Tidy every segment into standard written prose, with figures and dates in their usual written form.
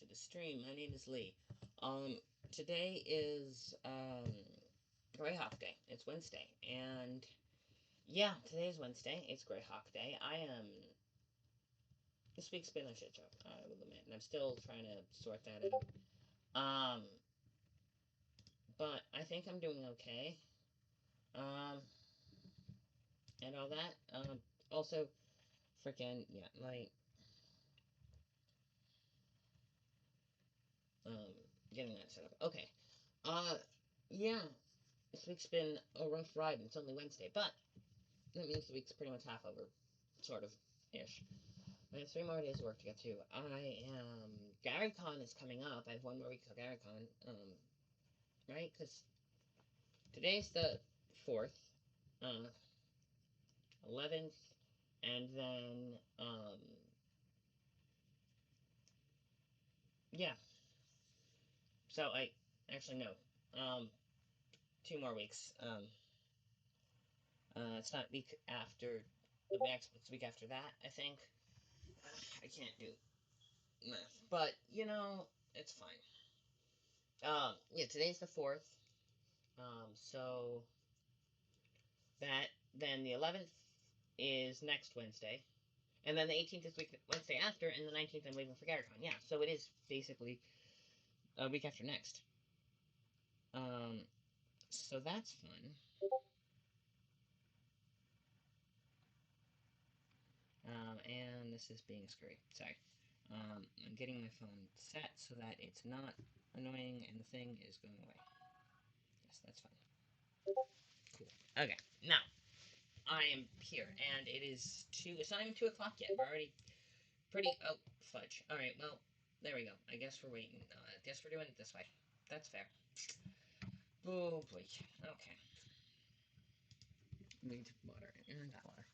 the stream. My name is Lee. Today is, Greyhawk Day. It's Wednesday, and yeah, today is Wednesday. It's Greyhawk Day. This week's been a shit show, I will admit, and I'm still trying to sort that out. But I think I'm doing okay. Um, and all that. Also, freaking, yeah, um, getting that set up. Okay. Uh, yeah, this week's been a rough ride, and it's only Wednesday, but that means the week's pretty much half over, sort of, ish. I have 3 more days of work to get to. GaryCon is coming up. I have 1 more week till GaryCon, right? Because today's the 4th, uh, 11th, and then, yeah. So actually, no. Um, 2 more weeks. It's not week after the next, it's week after that, I think. I can't do math, but, it's fine. Yeah, today's the 4th. So then the 11th is next Wednesday, and then the 18th is Wednesday after, and the 19th I'm leaving for GaryCon. Yeah, so it is basically a week after next. Um, so that's fun. And this is being screwy. Sorry. I'm getting my phone set so that it's not annoying and the thing is going away. Yes, that's fine. Cool. Okay, now I am here, and it is 2. It's not even 2 o'clock yet. We're already pretty. Oh, fudge. Alright, well, there we go. I guess we're waiting. I guess we're doing it this way. That's fair. Oh, boy. Okay. We need water. And I got water.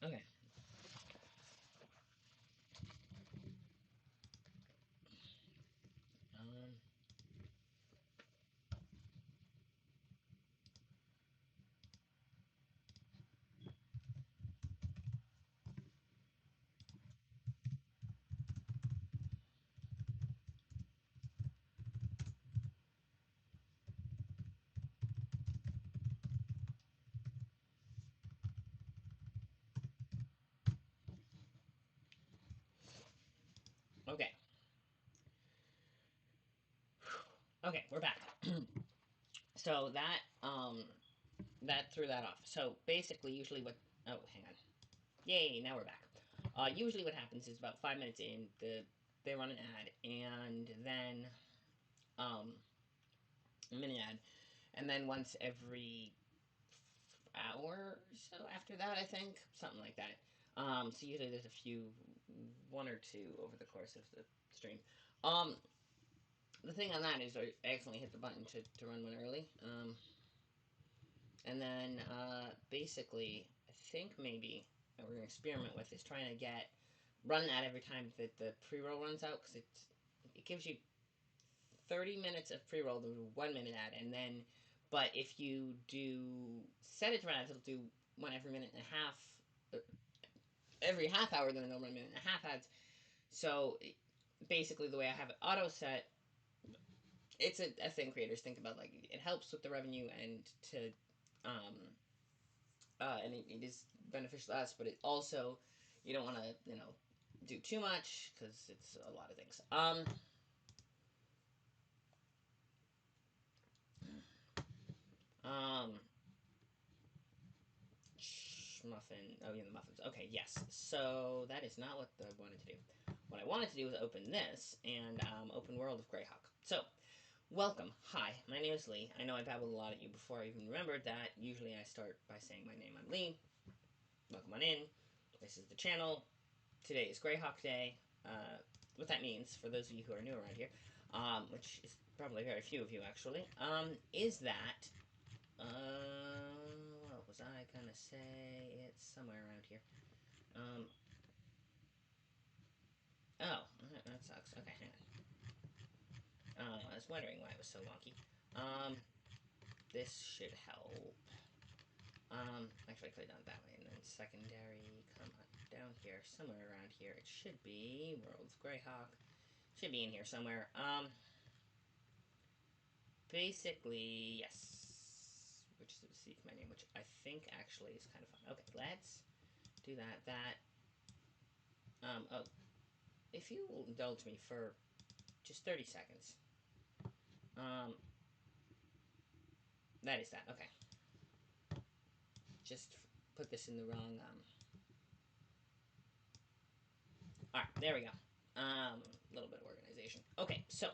Okay. Um. Okay. Okay, we're back. So that threw that off. So basically, usually what. Oh, hang on. Yay! Now we're back. Usually what happens is about 5 minutes in, they run an ad, and then um, a mini ad, and then once every hour or so after that, I think something like that. So usually there's a few, 1 or 2 over the course of the stream. Um, the thing on that is I accidentally hit the button to run one early. And then basically, I think maybe what we're gonna experiment with is trying to run that every time that the pre-roll runs out, because it gives you 30 minutes of pre-roll to 1 minute ad, and then but if you do set it to run ads, it'll do one every minute and a half, every half hour. Then another 1 minute and a half ads. So basically, the way I have it auto set, it's a thing creators think about. Like, it helps with the revenue and to um, and it is beneficial to us, but it also, you don't want to, do too much because it's a lot of things. Um, muffin. Oh, yeah, the muffins. Okay, yes. So that is not what I wanted to do. What I wanted to do was open this and open World of Greyhawk. So, welcome. Hi, my name is Lee. I know I babbled a lot at you before I even remembered that. Usually I start by saying my name. I'm Lee. Welcome on in. This is the channel. Today is Greyhawk Day. What that means, for those of you who are new around here, which is probably very few of you actually, is that, what was I gonna say? It's somewhere around here. Um, oh, that sucks. Okay, hang on. was wondering why it was so wonky. This should help. Actually, I could have done it that way, and then secondary, come on, down here, somewhere around here. It should be World's Greyhawk. Should be in here somewhere. Basically, yes. Which is the receive menu, which I think actually is kind of fun. Okay, let's do that. Oh, if you will indulge me for just 30 seconds. That is that. Okay. Just put this in the wrong, Alright, there we go. A little bit of organization. Okay, so.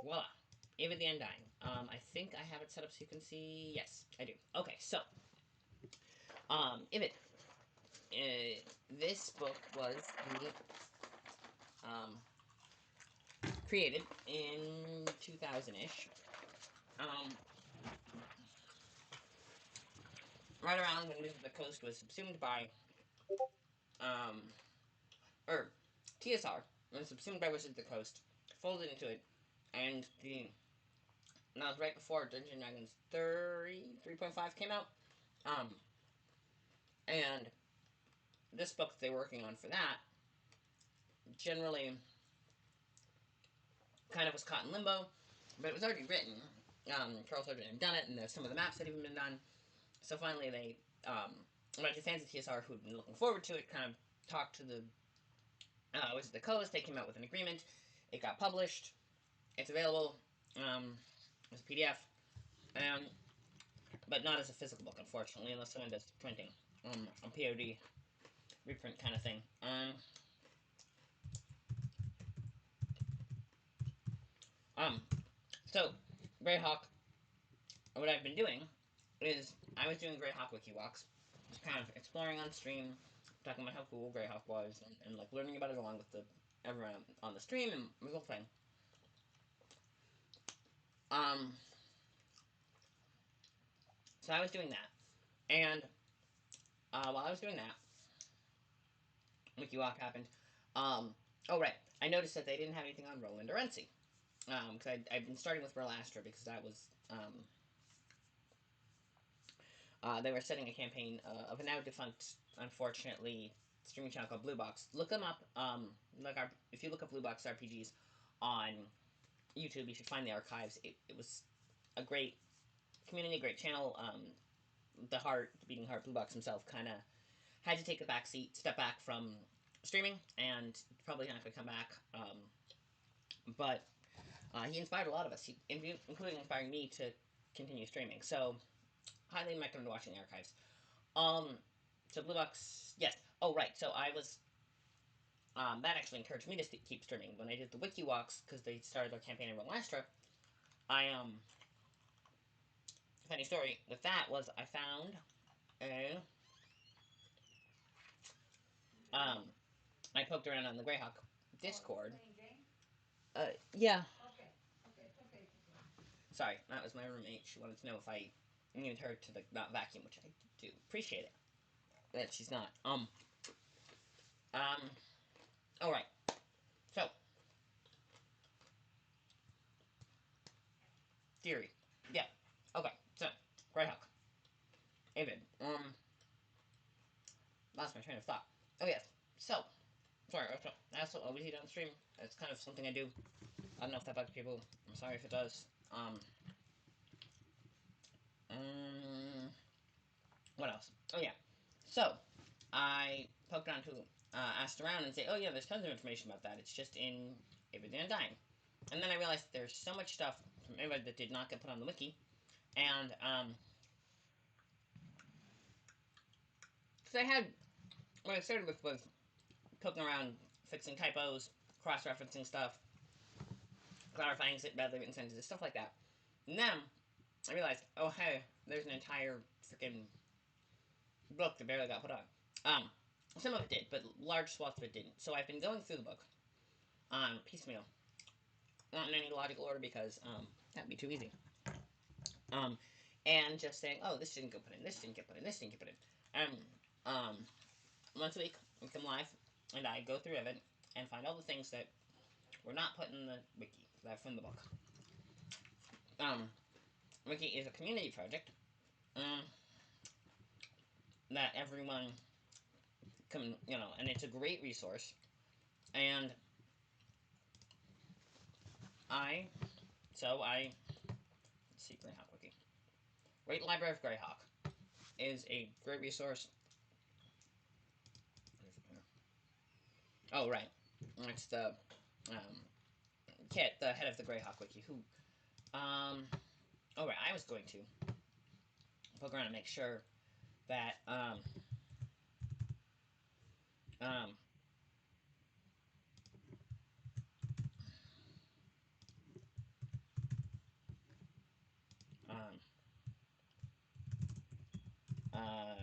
Voila. Ava the Undying. I think I have it set up so you can see. Yes, I do. Okay, so. Ivid. This book was um, created in 2000-ish. Right around when Wizards of the Coast was subsumed by, or TSR, when subsumed by Wizards of the Coast, folded into it, and that was right before Dungeons and Dragons 3.5 came out. And this book that they were working on for that generally kind of was caught in limbo, but it was already written. Charles already had done it, and some of the maps had even been done. So finally, they, a bunch of fans of TSR who'd been looking forward to it, kind of talked to the Wizards of the Coast. They came out with an agreement. It got published. It's available as a PDF, and but not as a physical book, unfortunately, unless someone does printing, a POD reprint kind of thing. So Greyhawk, what I've been doing is I was doing Greyhawk wiki walks, just kind of exploring on stream, talking about how cool Greyhawk was, and like learning about it along with the everyone on the stream and the whole thing. So I was doing that, and while I was doing that, wiki walk happened. Oh right, I noticed that they didn't have anything on Roland or Renzi, because I'd been starting with Rolastra because that was they were setting a campaign of a now defunct, unfortunately, streaming channel called Blue Box. Look them up. If you look up Blue Box RPGs on YouTube, you should find the archives. It was a great community, great channel. The beating heart, Blue Box himself kind of had to take a back seat, step back from streaming, and probably not going to come back. But he inspired a lot of us, including inspiring me to continue streaming. So highly recommend watching the archives. So Blue Box, yes. Oh, right. So I was, that actually encouraged me to keep streaming. When I did the wiki walks, because they started their campaign in Rolastra, funny story with that was I found a, I poked around on the Greyhawk Discord. Yeah. Sorry, that was my roommate. She wanted to know if I needed her to not vacuum, which I do appreciate it. That she's not. Um. All right. So theory. Yeah. Okay. So Greyhawk. David. Lost my train of thought. Oh yes. So sorry. I also always eat on stream. It's kind of something I do. I don't know if that bugs people. I'm sorry if it does. What else? Oh yeah. So I poked around to asked around and say, oh yeah, there's tons of information about that. It's just in Everything Undying. And then I realized there's so much stuff from everybody that did not get put on the wiki. And because I had what I started with was poking around, fixing typos, cross-referencing stuff, clarifying badly written sentences, stuff like that. And then I realized, oh hey, there's an entire freaking book that barely got put on. Some of it did, but large swaths of it didn't. So I've been going through the book piecemeal, not in any logical order because that'd be too easy. And just saying, oh, this didn't get put in, this didn't get put in, this didn't get put in. And once a week we come live, and I go through it and find all the things that We're not putting the wiki. That's from the book. Um, Wiki is a community project. Um, that everyone can, and it's a great resource. And I, I, let's see, Greyhawk Wiki. Great Library of Greyhawk is a great resource. Oh, right. It's the Kit, the head of the Greyhawk Wiki, who, oh, right, I was going to poke around and make sure that, um, um, uh,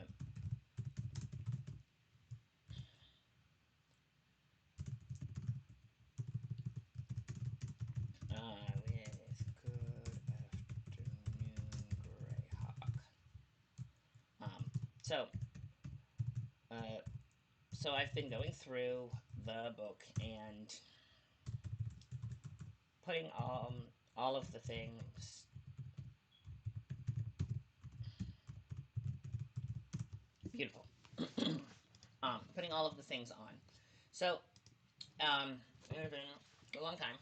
with good afternoon, Greyhawk. So, uh, so I've been going through the book and putting all of the things, beautiful, putting all of the things on. So, it has been a long time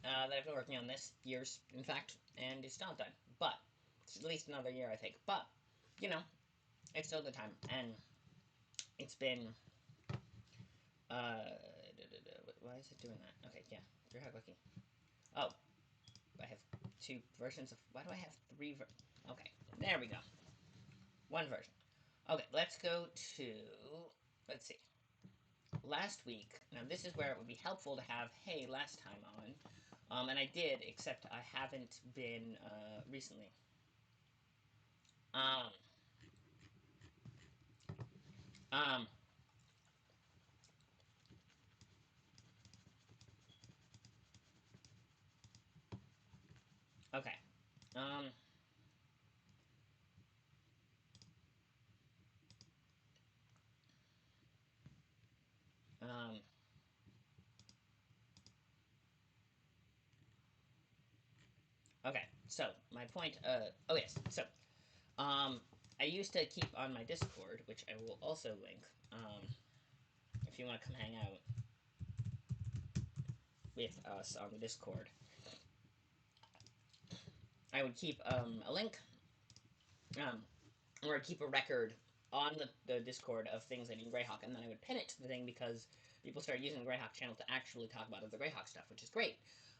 that I've been working on this, years, in fact, and it's not done. But it's at least another year, I think. But you know, it's still a good time, and it's been. Why is it doing that? Okay, yeah, Greyhawk Wiki. Oh, I have two versions of. Why do I have three? Okay, there we go. One version. Okay, let's go to. Let's see. Last week. Now this is where it would be helpful to have hey last time on, and I did, except I haven't been recently. Um, um, okay. Um, um, okay. So my point. Oh yes. So um, I used to keep on my Discord, which I will also link. If you want to come hang out with us on the Discord, I would keep a link. Um, or I'd keep a record on the Discord of things I do in Greyhawk, and then I would pin it to the thing because people started using the Greyhawk channel to actually talk about other Greyhawk stuff, which is great.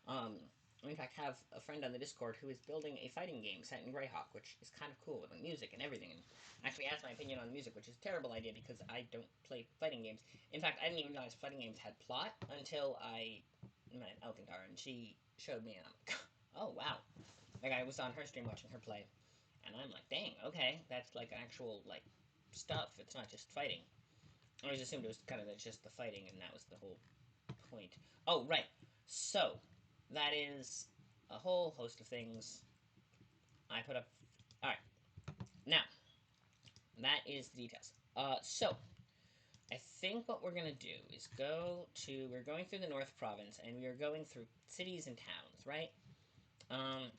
Um, I, in fact, have a friend on the Discord who is building a fighting game set in Greyhawk, which is kind of cool with the music and everything. And actually asked my opinion on music, which is a terrible idea because I don't play fighting games. In fact, I didn't even realize fighting games had plot until I met Elkindar, and she showed me, and I'm like, oh wow. Like I was on her stream watching her play, and I'm like, dang, okay, that's like actual like stuff. It's not just fighting. I always assumed it was kind of just the fighting, and that was the whole point. Oh, right. So that is a whole host of things I put up. All right, now that is the details. So I think what we're gonna do is go to. We're going through the North Province, and we are going through cities and towns, right? Um,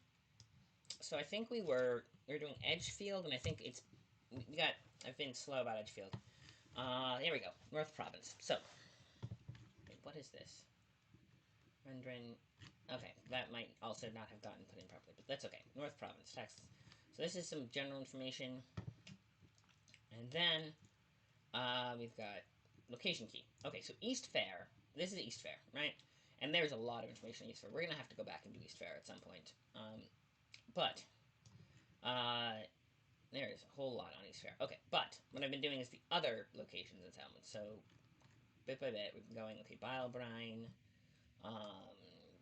so I think we are doing Edgefield, and I think it's we got. I've been slow about Edgefield. Here we go. North Province. So, wait, what is this? Rendering. Okay, that might also not have gotten put in properly, but that's okay. North Province, Texas. So this is some general information, and then we've got location key. Okay, so East Fair. This is East Fair, right? And there's a lot of information on East Fair. We're gonna have to go back and do East Fair at some point. But uh, there's a whole lot on East Fair. Okay, but what I've been doing is the other locations and settlements. So bit by bit, we've been going. Okay, Bilebrine. Um,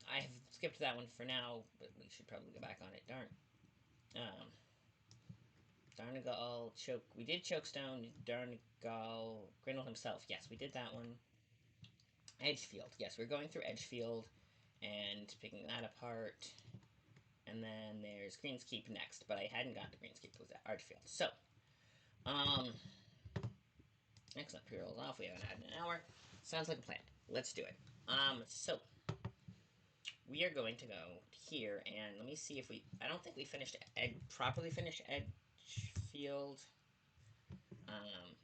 I have skipped that one for now, but we should probably go back on it. Darn. Um, Darnagal, Choke. We did Chokestone, Darnagal, Grindle himself. Yes, we did that one. Edgefield. Yes, we're going through Edgefield and picking that apart. And then there's Green's Keep next, but I hadn't gotten to Green's Keep. It was at Archfield. So, um, excellent. Pre-rolls off. We haven't had an hour. Sounds like a plan. Let's do it. So we are going to go here and let me see if we. I don't think we properly finished Edgefield. Um,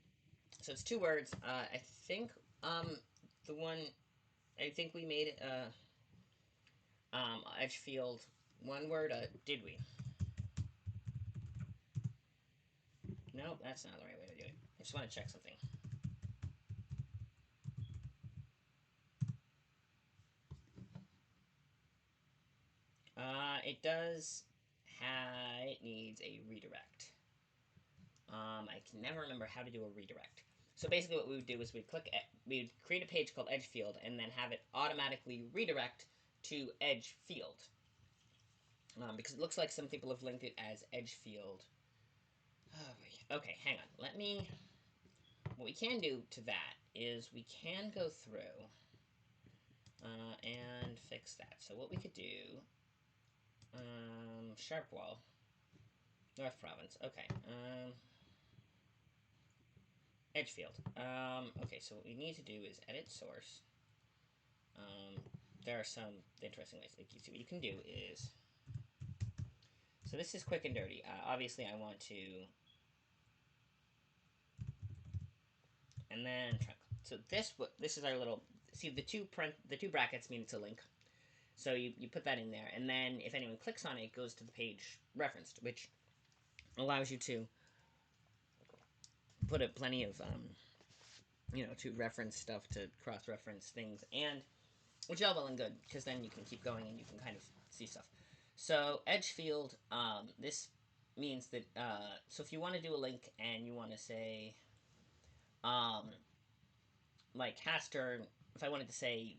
so it's two words. I think the one I think we made Edgefield one word. Did we? No, that's not the right way to do it. I just want to check something. It does. It needs a redirect. I can never remember how to do a redirect. So basically, what we would do is we'd create a page called Edgefield and then have it automatically redirect to Edgefield. Because it looks like some people have linked it as Edgefield. Oh, okay, hang on. Let me. What we can do to that is we can go through and fix that. So what we could do, Sharpwall, North Province. Okay. Edgefield. Okay, so what we need to do is edit source. There are some interesting ways. Like you see, what you can do is. So this is quick and dirty. Obviously, I want to. And then so this is our little. See the two brackets mean it's a link. So you put that in there, and then if anyone clicks on it, it goes to the page referenced, which allows you to put up plenty of to reference stuff, to cross-reference things, and which is all well and good because then you can keep going and you can kind of see stuff. So Edgefield, this means that so if you want to do a link and you want to say um, like Hastern, if I wanted to say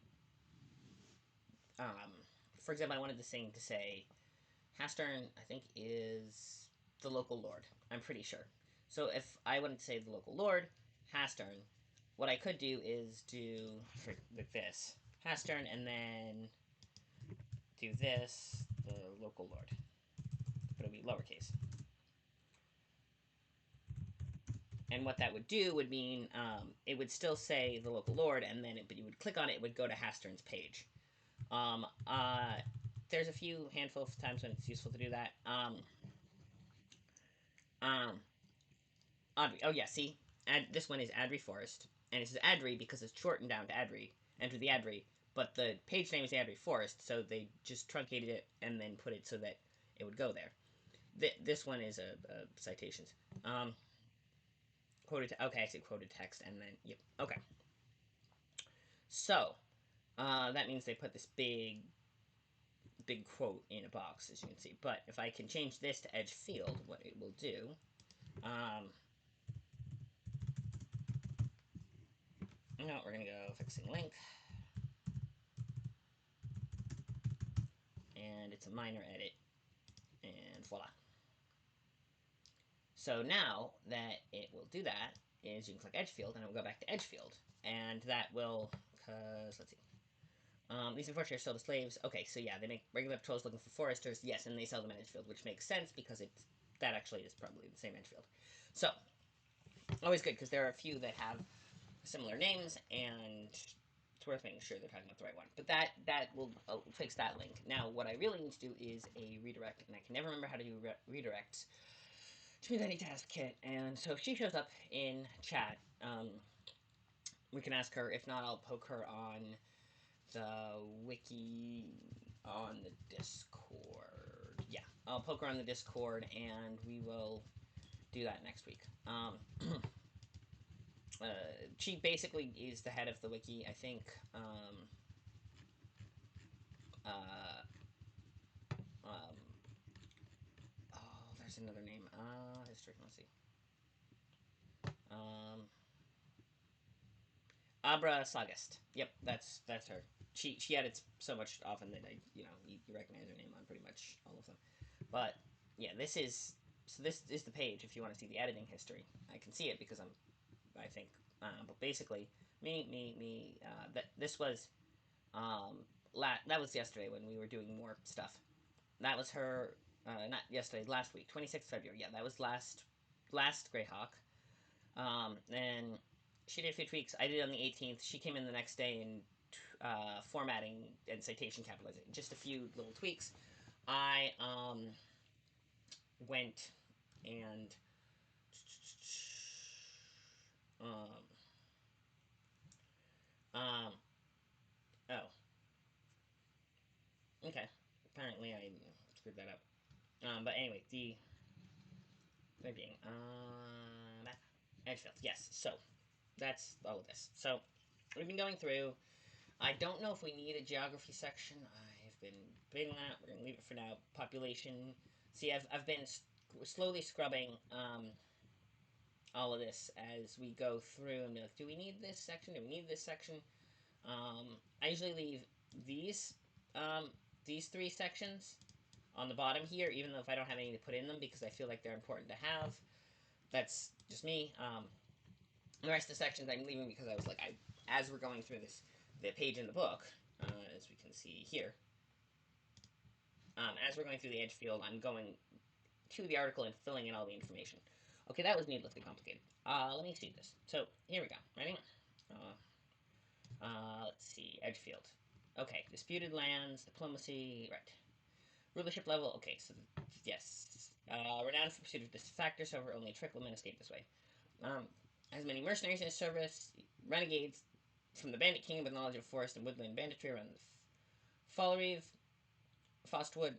um, for example, I wanted the thing to say Hastern, I think, is the local lord. I'm pretty sure. So if I wanted to say the local lord, Hastern, what I could do is do like this Hastern, and then do this the local lord, but it'll be lowercase. And what that would do would mean it would still say the local lord, and then but you would click on it, it would go to Hastern's page. Um, uh, there's a few handful of times when it's useful to do that. Um, Adri. Oh yeah, see, this one is Adri Forest, and it says Adri because it's shortened down to Adri. Enter the Adri, but the page name is Adri Forest, so they just truncated it and then put it so that it would go there. This one is a citations. Quoted. Okay, I see quoted text, and then yep. Okay. So that means they put this big quote in a box, as you can see. But if I can change this to Edgefield, what it will do. No, we're gonna go fixing link. And it's a minor edit, and voila. So now that it will do that, is you can click Edgefield, and it will go back to Edgefield, and that will, because, let's see, these unfortunately are still the slaves. Okay, so yeah, they make regular patrols looking for foresters, yes, and they sell them in Edgefield, which makes sense, because that actually is probably the same Edgefield. So, always good, because there are a few that have similar names, and it's worth making sure they're talking about the right one. But that will fix that link. Now, what I really need to do is a redirect, and I can never remember how to do redirects, which means I need to ask Kit. And so if she shows up in chat, we can ask her. If not, I'll poke her on the wiki on the Discord. Yeah, I'll poke her on the Discord, and we will do that next week. She basically is the head of the wiki. I think. Um, oh, there's another name. History. Let's see. Abra Sagast. Yep, that's her. She edits so much often that you recognize her name on pretty much all of them. But yeah, this is the page if you want to see the editing history. I can see it because I think, but basically that this was that was yesterday when we were doing more stuff. That was her. Not yesterday, last week, 26th February. Yeah, that was last Greyhawk. And she did a few tweaks. I did it on the 18th. She came in the next day and formatting and citation capitalization. Just a few little tweaks. I went and um, um, oh, okay. Apparently I screwed that up. But anyway, the third being Edgefield. Yes. So that's all of this. So we've been going through. I don't know if we need a geography section. I've been debating that. We're gonna leave it for now. Population. See, I've been slowly scrubbing all of this as we go through and be like, do we need this section? Do we need this section? I usually leave these um, these three sections on the bottom here, even though if I don't have anything to put in them because I feel like they're important to have. That's just me. The rest of the sections I'm leaving because I was like, as we're going through the page in the book, as we can see here, as we're going through the edge field, I'm going to the article and filling in all the information. Okay, that was needlessly complicated. Let me see this. So here we go. Ready? Let's see. Edgefield. Okay, disputed lands, diplomacy, right. Rulership level. Okay, so yes. Renowned for pursuit of this factor, so only a trickle men escape this way. Has many mercenaries in his service, renegades from the Bandit Kingdom with knowledge of forest and woodland banditry around the Falreeve, Frostwood,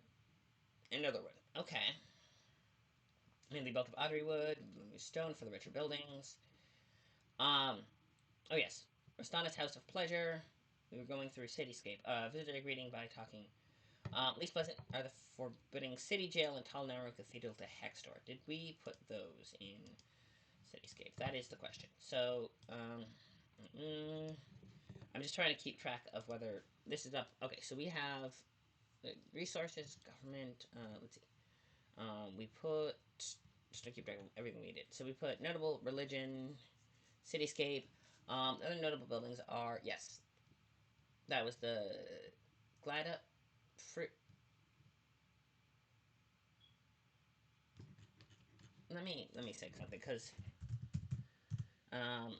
and Netherwood. Okay. Mainly built of ottery wood, stone for the richer buildings. Um, oh yes, Rastana's House of Pleasure. We were going through Cityscape. Visitor greeting by talking. Least pleasant are the forbidding City Jail and Tall Narrow Cathedral to Hextor. Did we put those in Cityscape? That is the question. So, I'm just trying to keep track of whether this is up. Okay, so we have resources, government. Let's see. We put just to keep track of everything we did. So we put notable religion, cityscape. Other notable buildings are yes. That was the Glada fruit. Let me say something because um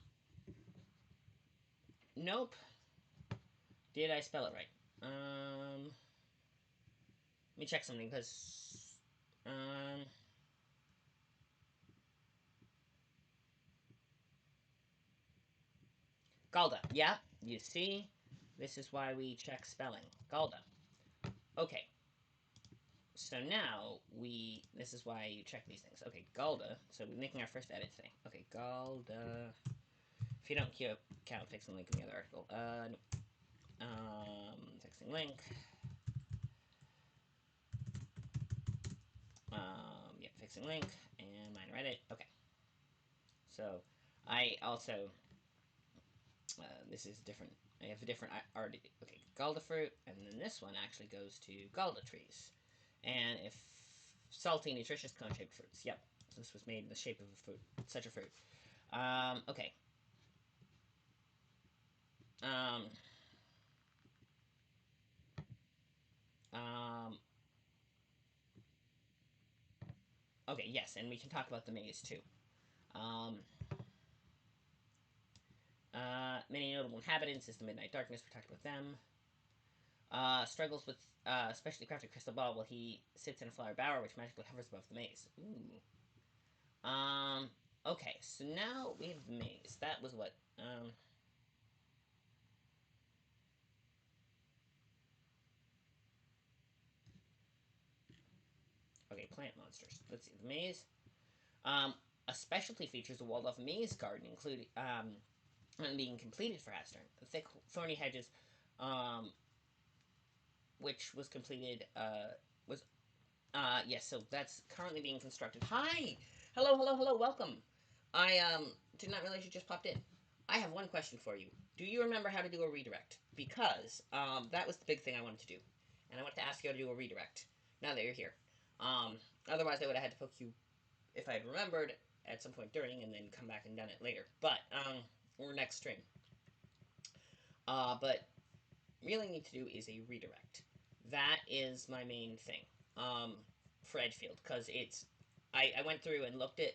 nope. Did I spell it right? Let me check something because um Galda. Yeah, you see, this is why we check spelling. Galda. Okay. So now this is why you check these things. Okay, Galda. So we're making our first edit today. Okay, Galda. If you don't count fixing link in the other article. No. Fixing link. Yeah, fixing link and minor edit. Okay. So I also this is different. I have a different art. Okay, Galda fruit, and then this one actually goes to Galda trees. And if salty, nutritious, cone-shaped fruits. Yep, so this was made in the shape of a fruit, such a fruit. Okay. Um, um, okay, yes, and we can talk about the maze too. Um, many notable inhabitants is the Midnight Darkness. We talked about them. Struggles with specially crafted crystal ball while he sits in a flower bower which magically hovers above the maze. Ooh. Okay, so now we have the maze. That was what? Okay, plant monsters. Let's see. The maze. Um, a specialty features a walled-off maze garden, including being completed for Astern. The thick, thorny hedges, um, which was completed, was yes. So that's currently being constructed. Hi, hello, hello, hello. Welcome. I did not realize you just popped in. I have one question for you. Do you remember how to do a redirect? Because that was the big thing I wanted to do, and I wanted to ask you how to do a redirect. Now that you're here, otherwise I would have had to poke you if I had remembered at some point during, and then come back and done it later. But or next stream. But really need to do is a redirect. That is my main thing for Edgefield because it's. I went through and looked at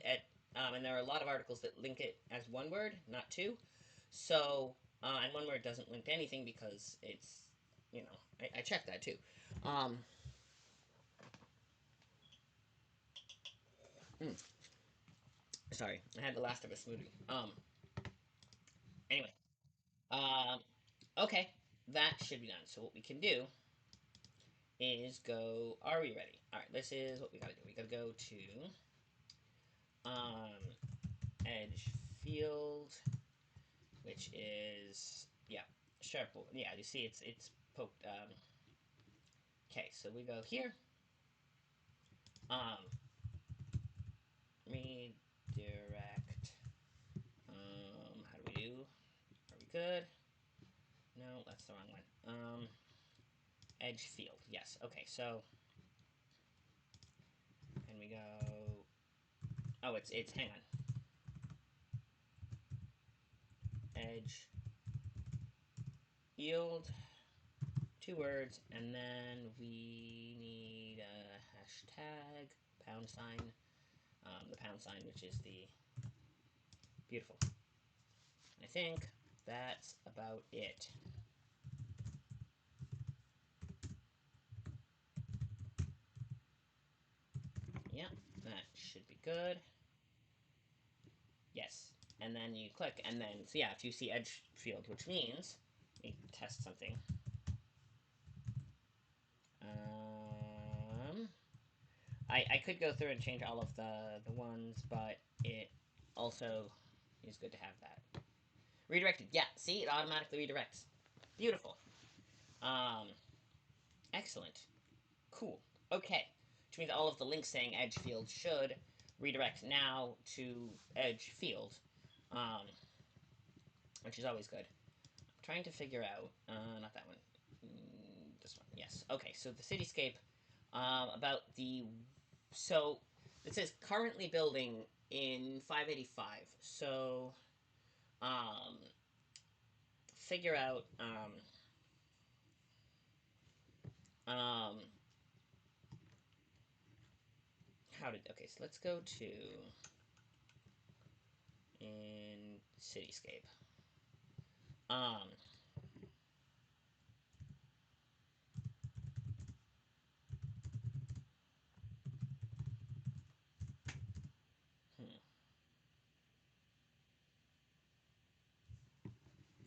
and there are a lot of articles that link it as one word, not two. So and one where it doesn't link to anything because it's, I checked that too. Um, mm, Sorry, I had the last of a smoothie. Anyway, um, okay, that should be done. So what we can do is go. Are we ready? All right, this is what we gotta do. We gotta go to um, edge field, which is sharp. Yeah, you see, it's poked. Okay, so we go here. Um, redirect. How do we do? Are we good? No, that's the wrong one. Edge field. Yes. Okay. So, and we go. Oh, it's. Hang on. Edge field. Two words, and then we need a hashtag pound sign. The pound sign, which is the beautiful. I think that's about it. Yeah, that should be good. Yes. And then you click, and then, so yeah, if you see edge field, which means, let me test something. Um, I could go through and change all of the ones, but it also is good to have that. Redirected. Yeah, see, it automatically redirects. Beautiful. Um, Excellent. Cool. Okay. Which means all of the links saying edge field should redirect now to edge field, um, which is always good. I'm trying to figure out, not that one, this one. Yes. Okay. So the cityscape, about the so it says currently building in 585. So, um, figure out um, how did okay. So let's go to in cityscape. Um, hmm,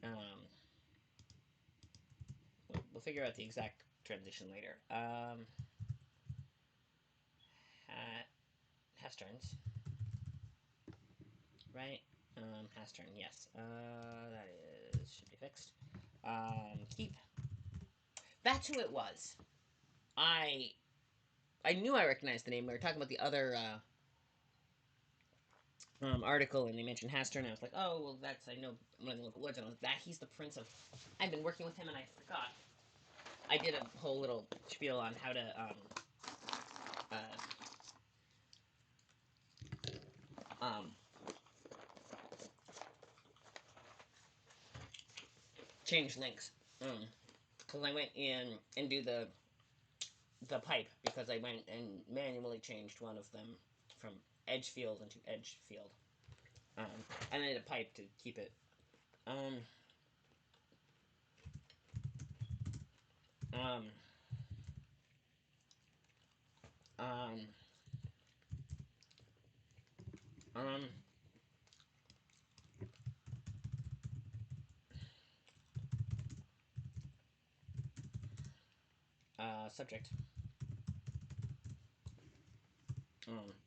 um, we'll figure out the exact transition later. Has turns, right? Has turn, yes. That is should be fixed. Keep. That's who it was. I I knew I recognized the name. We were talking about the other article, and they mentioned Haster, and I was like, oh, well, that's I know one of the local woods, and I was that he's the prince of. I've been working with him, and I forgot. I did a whole little spiel on how to uh, um, change links. Because I went in and do the pipe because I went and manually changed one of them from edge field into edge field. Um, and I did a pipe to keep it. Um, um, um, um, Subject.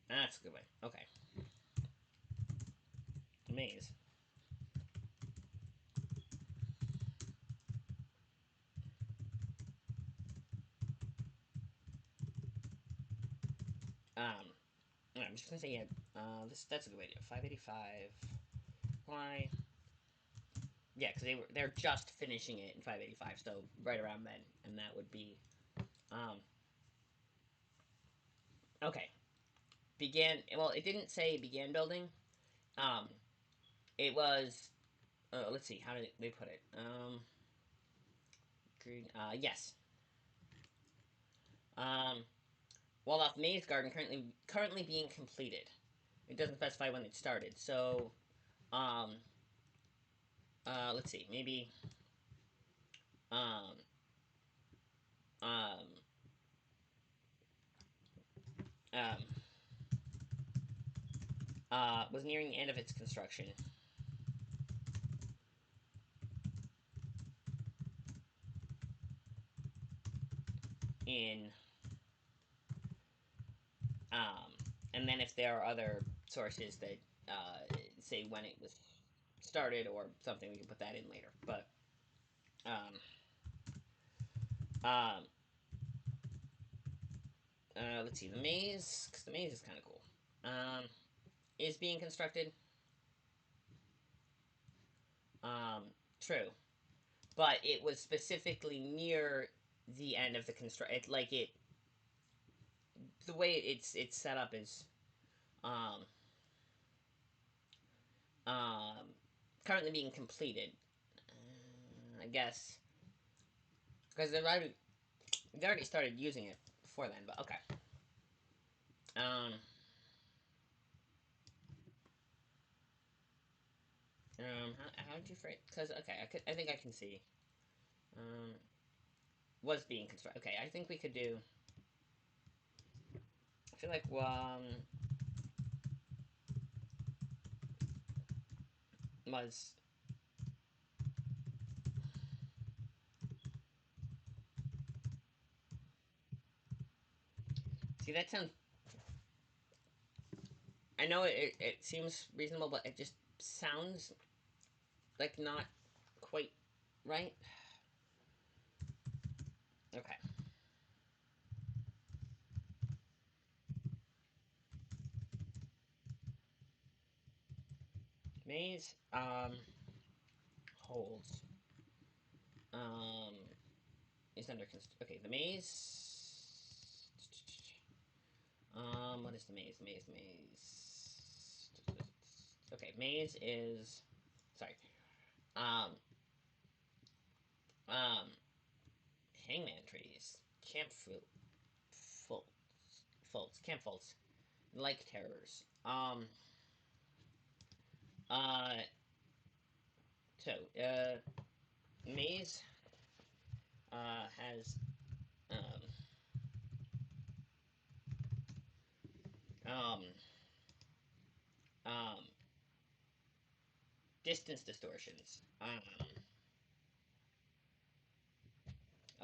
That's a good way. Okay. Maze. I'm just gonna say, yeah, that's a good way to do it. 585. Why? Yeah, because they're just finishing it in 585, so right around then, and that would be, um, okay. Began. Well, it didn't say began building. Um, it was. Let's see. How did they put it? Green. Yes. Um, Waldorf Maze Garden currently being completed. It doesn't specify when it started. So, um, let's see, maybe um, um, um, was nearing the end of its construction in um, and then if there are other sources that say when it was started or something, we can put that in later. But um, um, let's see, the maze, because the maze is kind of cool. Is being constructed. Um, True, but it was specifically near the end of the construct. Like it, the way it's set up is um, um, currently being completed. I guess because they already started using it before then. But okay. Um, how did you phrase? Because okay, I think I can see. Um, was being constructed. Okay, I think we could do. I feel like was. See, that sounds. I know it seems reasonable, but it just sounds like not quite right. Okay. Maze holds um is under okay, the maze what is the maze? Maze. Okay, maze is sorry. Um um hangman trees, camp fruit, camp faults, like terrors. Uh so maze has um um um distance distortions.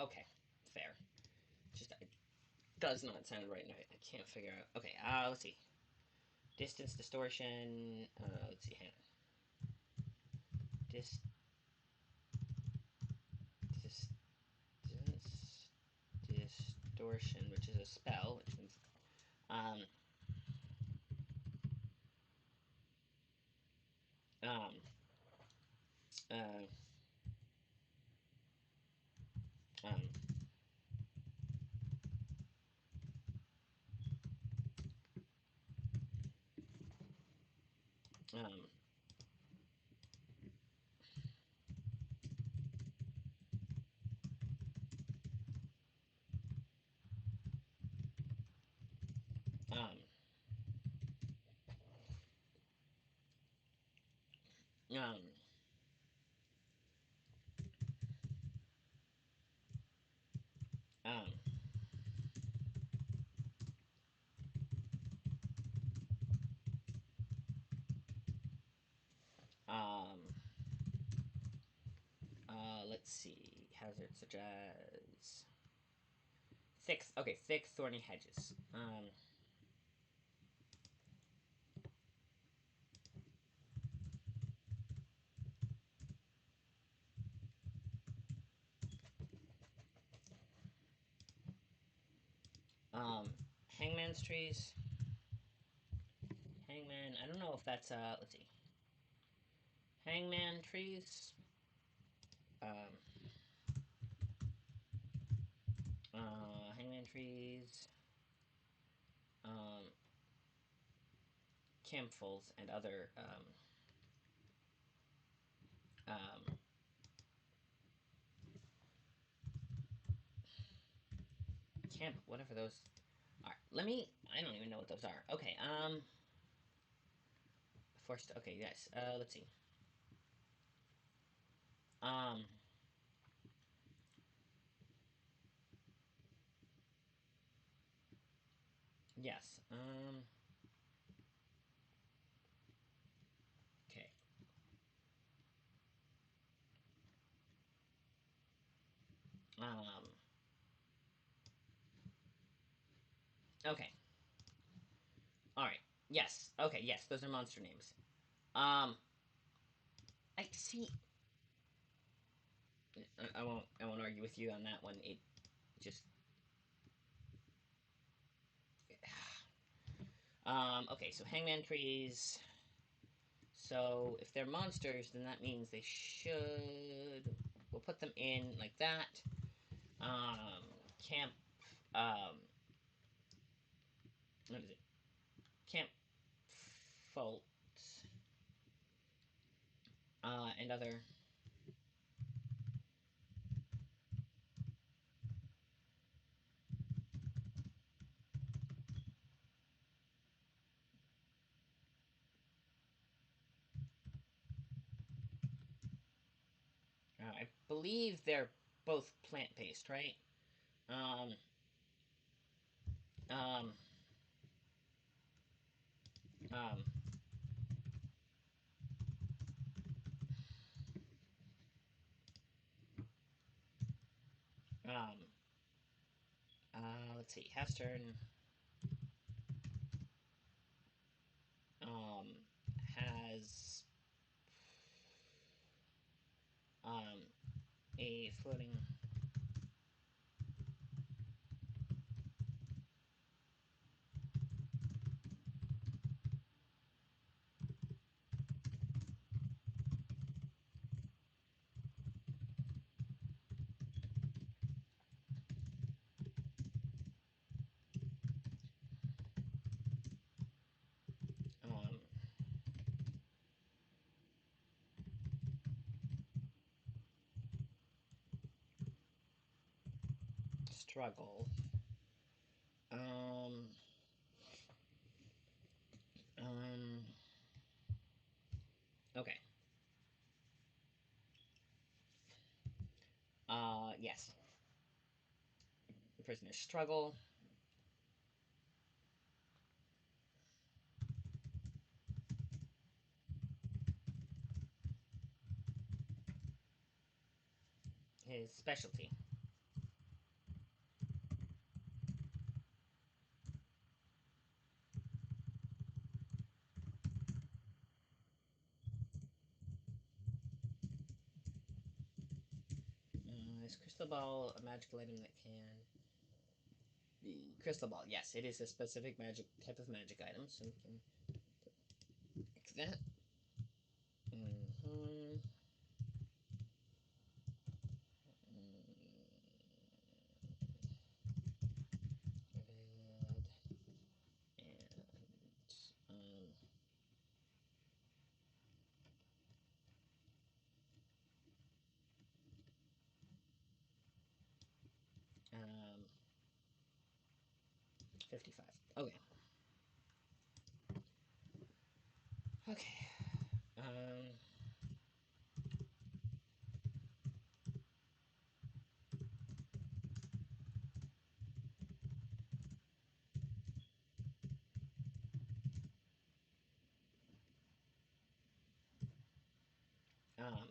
Okay, fair. Just it does not sound right, and I can't figure out. Okay, let's see. Distance distortion. Let's see. Hang on. Dis, distance distortion, which is a spell, which means um um uh um um um um um um let's see. Hazards such as thick thorny hedges. Hangman's trees. Hangman. I don't know if that's let's see. Hangman trees. Um, Hangman trees. Um, campfuls and other um, camp whatever those are. Let me. I don't even know what those are. Okay. Forced. Okay. Yes. Let's see. Um, yes. Okay. Um, okay. All right. Yes. Okay. Yes, those are monster names. Um, I see. I won't. I won't argue with you on that one. It just. Okay. So hangman trees. So if they're monsters, then that means they should. We'll put them in like that. Um, camp. Um, what is it? Camp fault. And other. I believe they're both plant based, right? Um, um, um, um, let's see. Half turn um, has um, a floating. Um, struggle. Um, um, okay. Yes. The prisoner's struggle. His specialty. Is crystal ball a magical item that can be crystal ball? Yes, it is a specific magic type of magic item, so we can pick that. Mm-hmm. Red and um, 55. Okay. Okay. Um, um,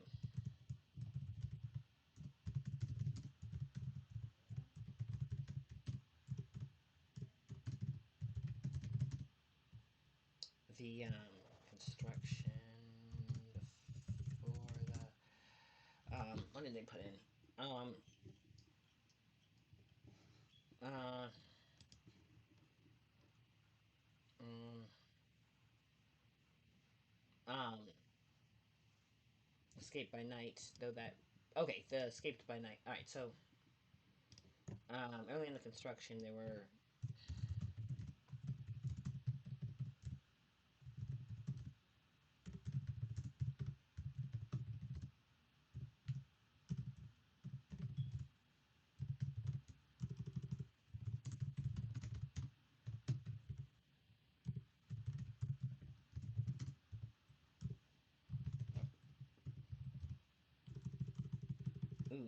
the construction for the what did they put in? Um, uh, um, um, escape by night. Though that okay, the escaped by night. All right, so early in the construction, they were Ooh.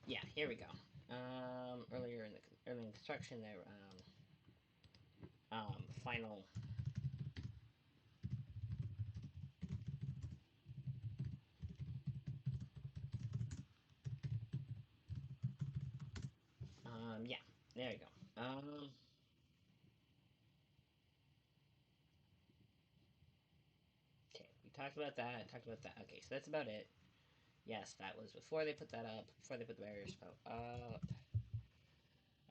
Yeah, here we go. Earlier in the early in construction, there final. Yeah, there you go. Okay, we talked about that. Talked about that. Okay, so that's about it. Yes, that was before they put that up. Before they put the barrier spout up.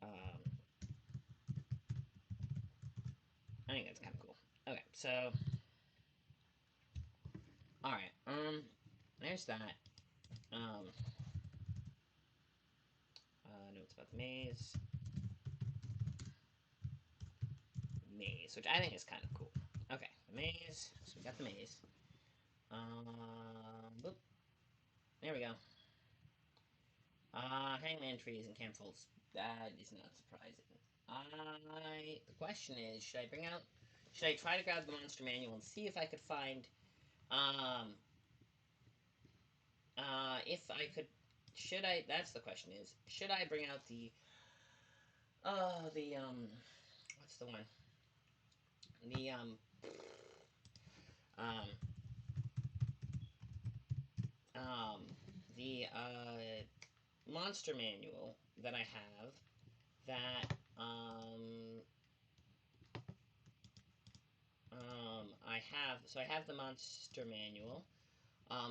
Um, I think that's kind of cool. Okay, so all right. There's that. Um, notes about the maze, which I think is kind of cool. Okay, the maze. So we got the maze. Boop. There we go. Hangman trees and campholes. That is not surprising. The question is, should I bring out? Should I try to grab the monster manual and see if I could find, um, if I could? Should I? That's the question. Is should I bring out what's the one? The um, um, the monster manual that I have that I have the monster manual.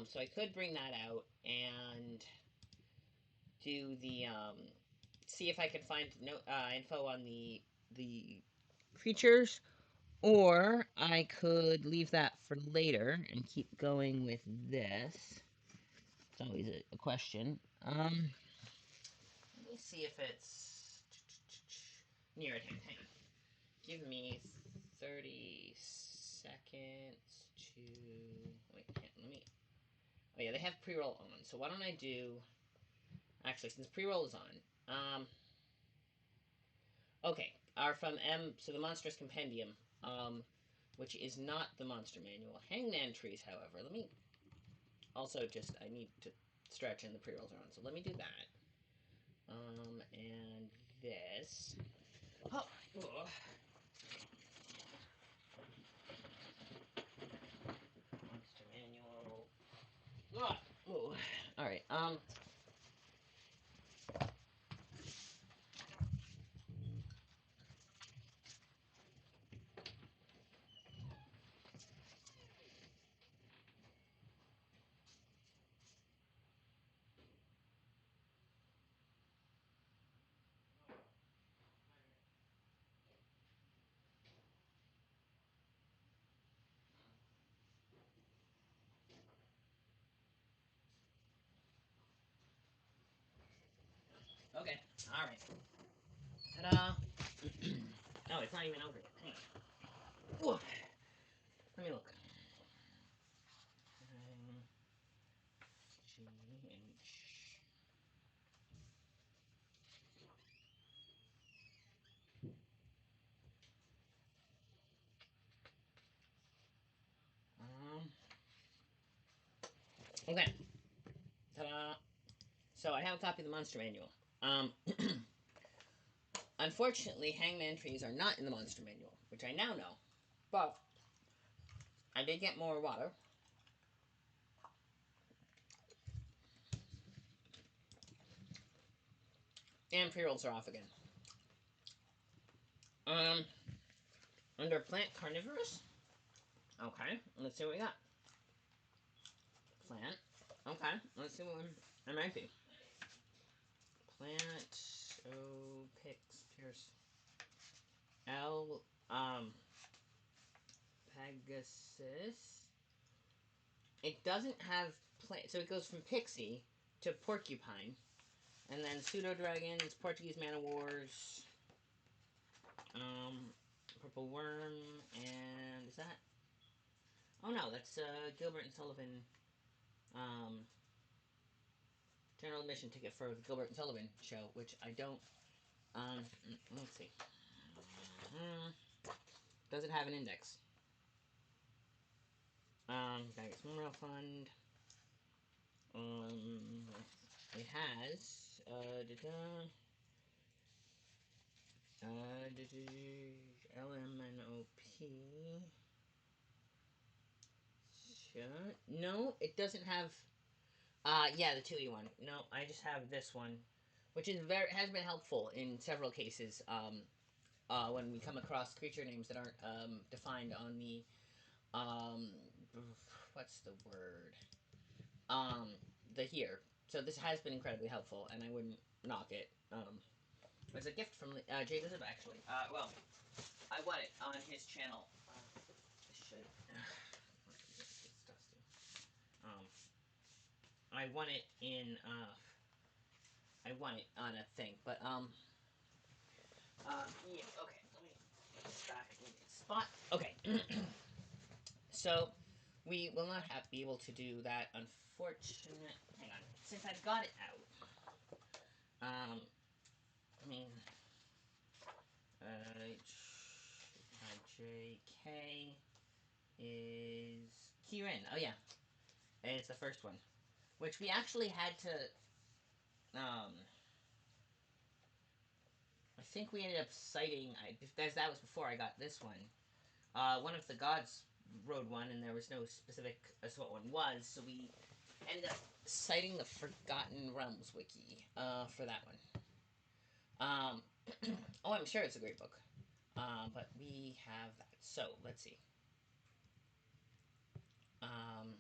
So I could bring that out and do the see if I could find no info on the creatures, or I could leave that for later and keep going with this. It's always a question. Let me see if it's near at hand. Hang on. Give me 30 seconds to wait. Let me. Oh yeah, they have pre-roll on. So why don't I do? Actually, since pre-roll is on, okay, are from M. So the Monstrous Compendium, which is not the Monster Manual. Hangman trees, however. Let me also just I need to stretch and the pre-rolls are on. So let me do that. And this. Oh, oh. Monster Manual. Oh, oh. All right. Okay. All right. Ta-da! Oh, it's not even over yet. Hang on. Ooh. Let me look. GH. Okay. Ta-da! So I have a copy of the Monster Manual. Um, Unfortunately, Hangman trees are not in the Monster Manual, which I now know. But I did get more water. And pre-rolls are off again. Um, Under plant carnivorous. Okay, let's see what we got. Plant. Okay, let's see what it might be. Plant. Oh, pix. Pierce. L. Pegasus. It doesn't have plant, so it goes from pixie to porcupine, and then pseudo dragons, Portuguese man o' wars, purple worm, and is that? Oh no, that's Gilbert and Sullivan. Um, General admission ticket for the Gilbert and Sullivan show, which I don't. Let's see. Does it have an index? Gotta get some real fund. It has LMNOP. No, it doesn't have. Yeah, the 2E one. No, I just have this one, which is has been helpful in several cases. When we come across creature names that aren't defined on the um, what's the word? Um, the here. So this has been incredibly helpful, and I wouldn't knock it. It's a gift from Jay Elizabeth, actually. Well, I won it on his channel. This should. It's dusty. Um, I won it in. I won it on a thing, but yeah. Okay, let me get this back in its spot. Okay. So we will not be able to do that, unfortunately. Hang on. Since I've got it out, I mean, JK is Kieran. Oh yeah, it's the first one, which we actually had to. I think we ended up citing. Because that was before I got this one. One of the gods rode one, and there was no specific as to what one was, so we ended up citing the Forgotten Realms wiki for that one. Oh, I'm sure it's a great book. But we have that. So let's see. Um,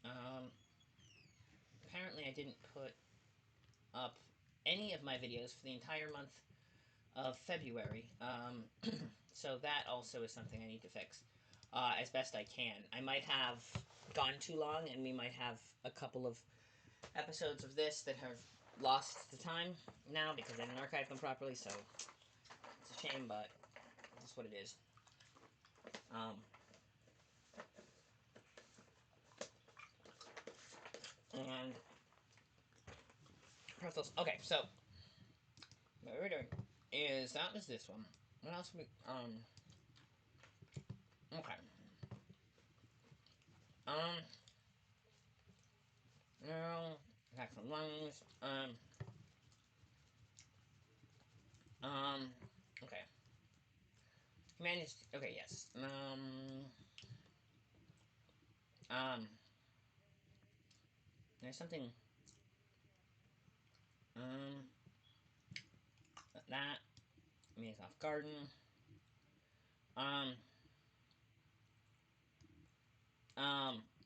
um, Apparently, I didn't put up any of my videos for the entire month of February. So that also is something I need to fix as best I can. I might have gone too long, and we might have a couple of episodes of this that have lost the time now because I didn't archive them properly. So it's a shame, but that's what it is. Um, and pretzels. Okay, so what we're doing is that was this one. What else we okay. Um no, got some lungs. Um okay. Managed okay, yes. Um there's something um that means off garden. Um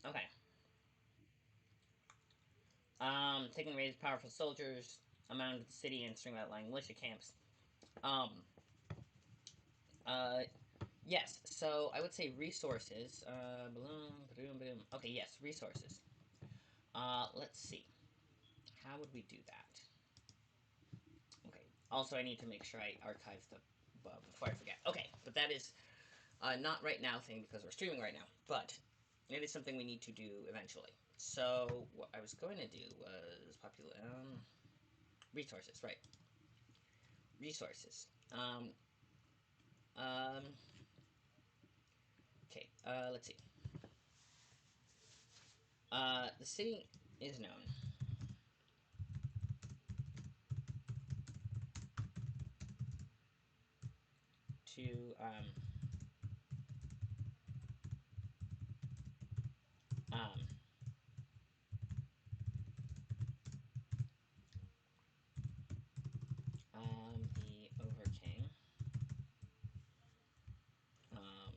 okay. Taking raised powerful soldiers around the city and string outlying militia camps. Um uh yes, so I would say resources. Okay, yes, resources. Let's see. How would we do that? Okay. Also, I need to make sure I archive the before I forget. Okay, but that is not right now thing because we're streaming right now. But it is something we need to do eventually. So what I was going to do was resources, right? Resources. Um, okay. Let's see. The city is known to um, the Overking. Um,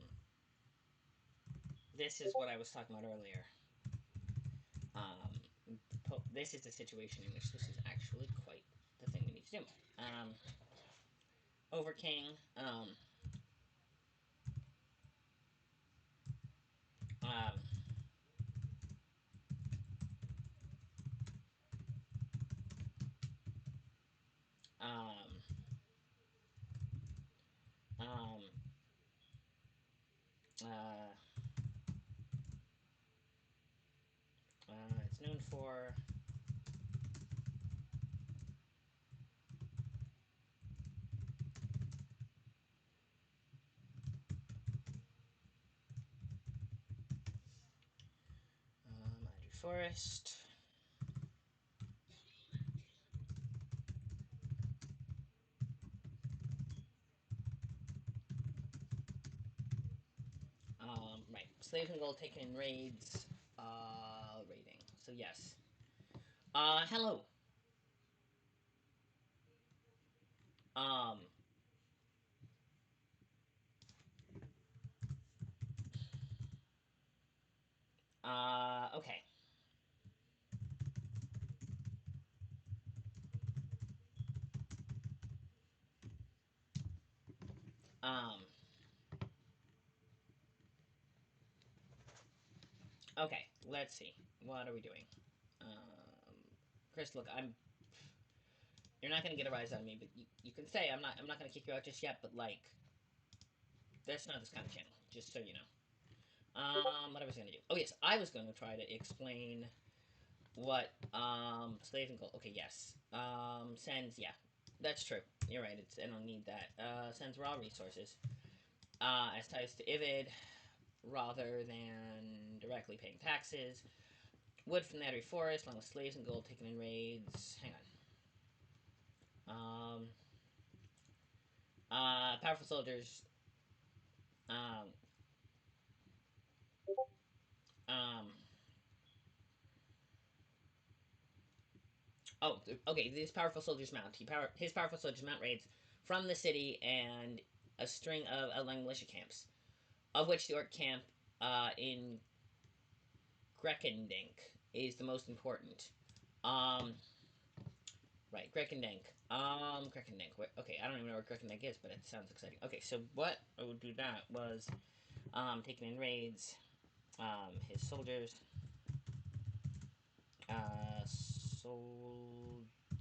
this is what I was talking about earlier. Um, this is the situation in which this is actually quite the thing we need to do. Overking. Um, um, um, uh, it's known for forest. Right. Slaves and gold taken in raids. Raiding. So yes. Hello. Um. Okay. Um. Okay. Let's see. What are we doing? Chris, look, You're not gonna get a rise out of me, but you can say I'm not. I'm not gonna kick you out just yet. But like, that's not this kind of channel. Just so you know. What I was gonna do? Oh yes, I was gonna try to explain what slave and gold. Okay, yes. Sends. Yeah, that's true. You're right. It's I don't need that. Sends raw resources. As ties to Ivid, rather than directly paying taxes. Wood from the Nattery Forest, along with slaves and gold taken in raids. Hang on. Powerful soldiers. Um, um, oh, okay. These powerful soldiers mount. His powerful soldiers mount raids from the city and a string of outlying militia camps, of which the orc camp in Greckendink is the most important. Um, right, Greckendink. Greckendink. Okay, I don't even know where Greckendink is, but it sounds exciting. Okay, so what I would do that was taking in raids. His soldiers.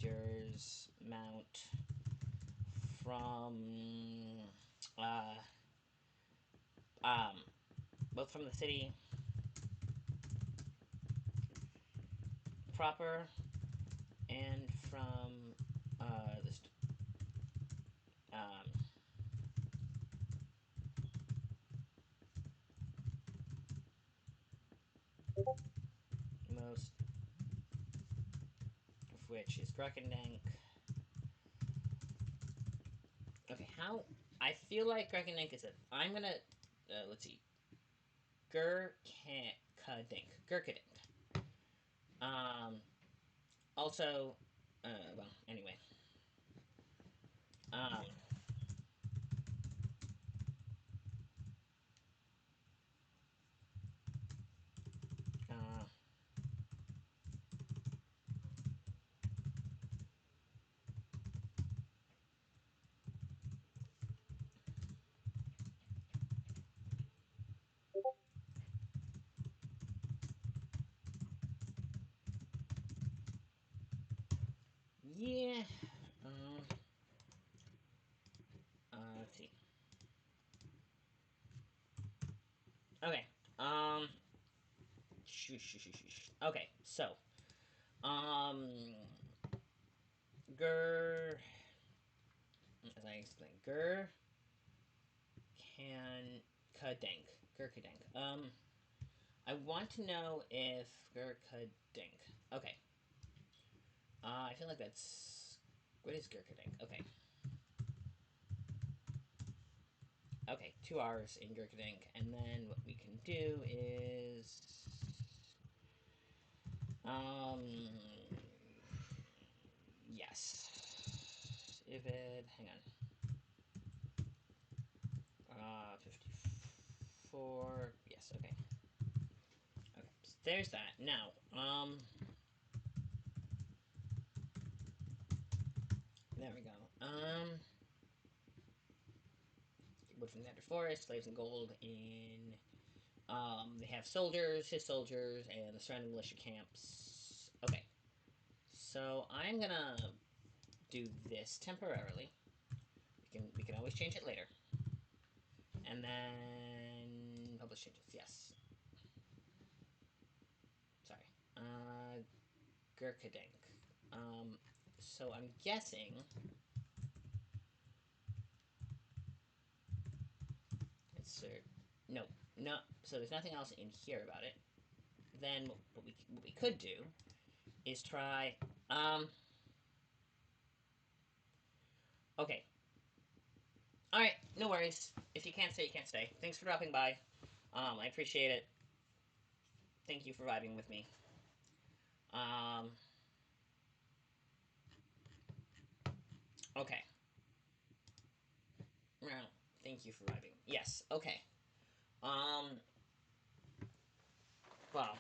Soldiers mount from uh, um, both from the city proper and from this um, most of which is Grekendank. Okay, how I feel like Grekendank is it. I'm gonna let's see. Gurkadink. Gurkadink. Um also well, anyway. Um uh yeah. Um let's see. Okay. Um. Okay. So. Um. Gur. As I explained, Gur can Kadank. Gur Kadank. I want to know if Gur Kadank. Okay. I feel like that's. What is Gur Kadank? Okay. Okay. 2 hours in Gur Kadank, and then what we can do is. Um. Yes. Ivid. Hang on. 54. Yes, okay. Okay, so there's that. Now, there we go. Wood from the Nether Forest, slaves and gold in, they have soldiers, his soldiers, and the surrounding militia camps. Okay, so I'm gonna do this temporarily. We can always change it later. And then publish changes, yes. Sorry. Gurkadink. So I'm guessing. Insert. No, no. So there's nothing else in here about it. then what we could do is try. Um, okay. All right. No worries. If you can't stay, you can't stay. Thanks for dropping by. I appreciate it. Thank you for vibing with me. Um, okay. Well, thank you for vibing. Yes. Okay. Um. Well,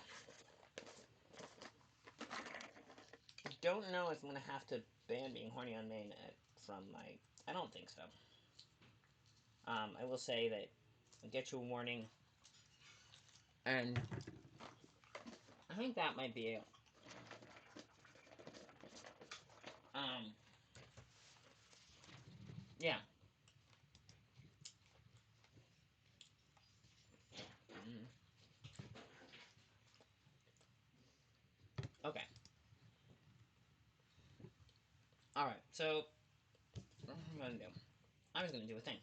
don't know if I'm gonna have to ban being horny on main from my. I don't think so. I will say that I'll get you a warning, and I think that might be it. Um. Yeah. Mm, okay. All right. So what am I gonna do? I was gonna do a thing.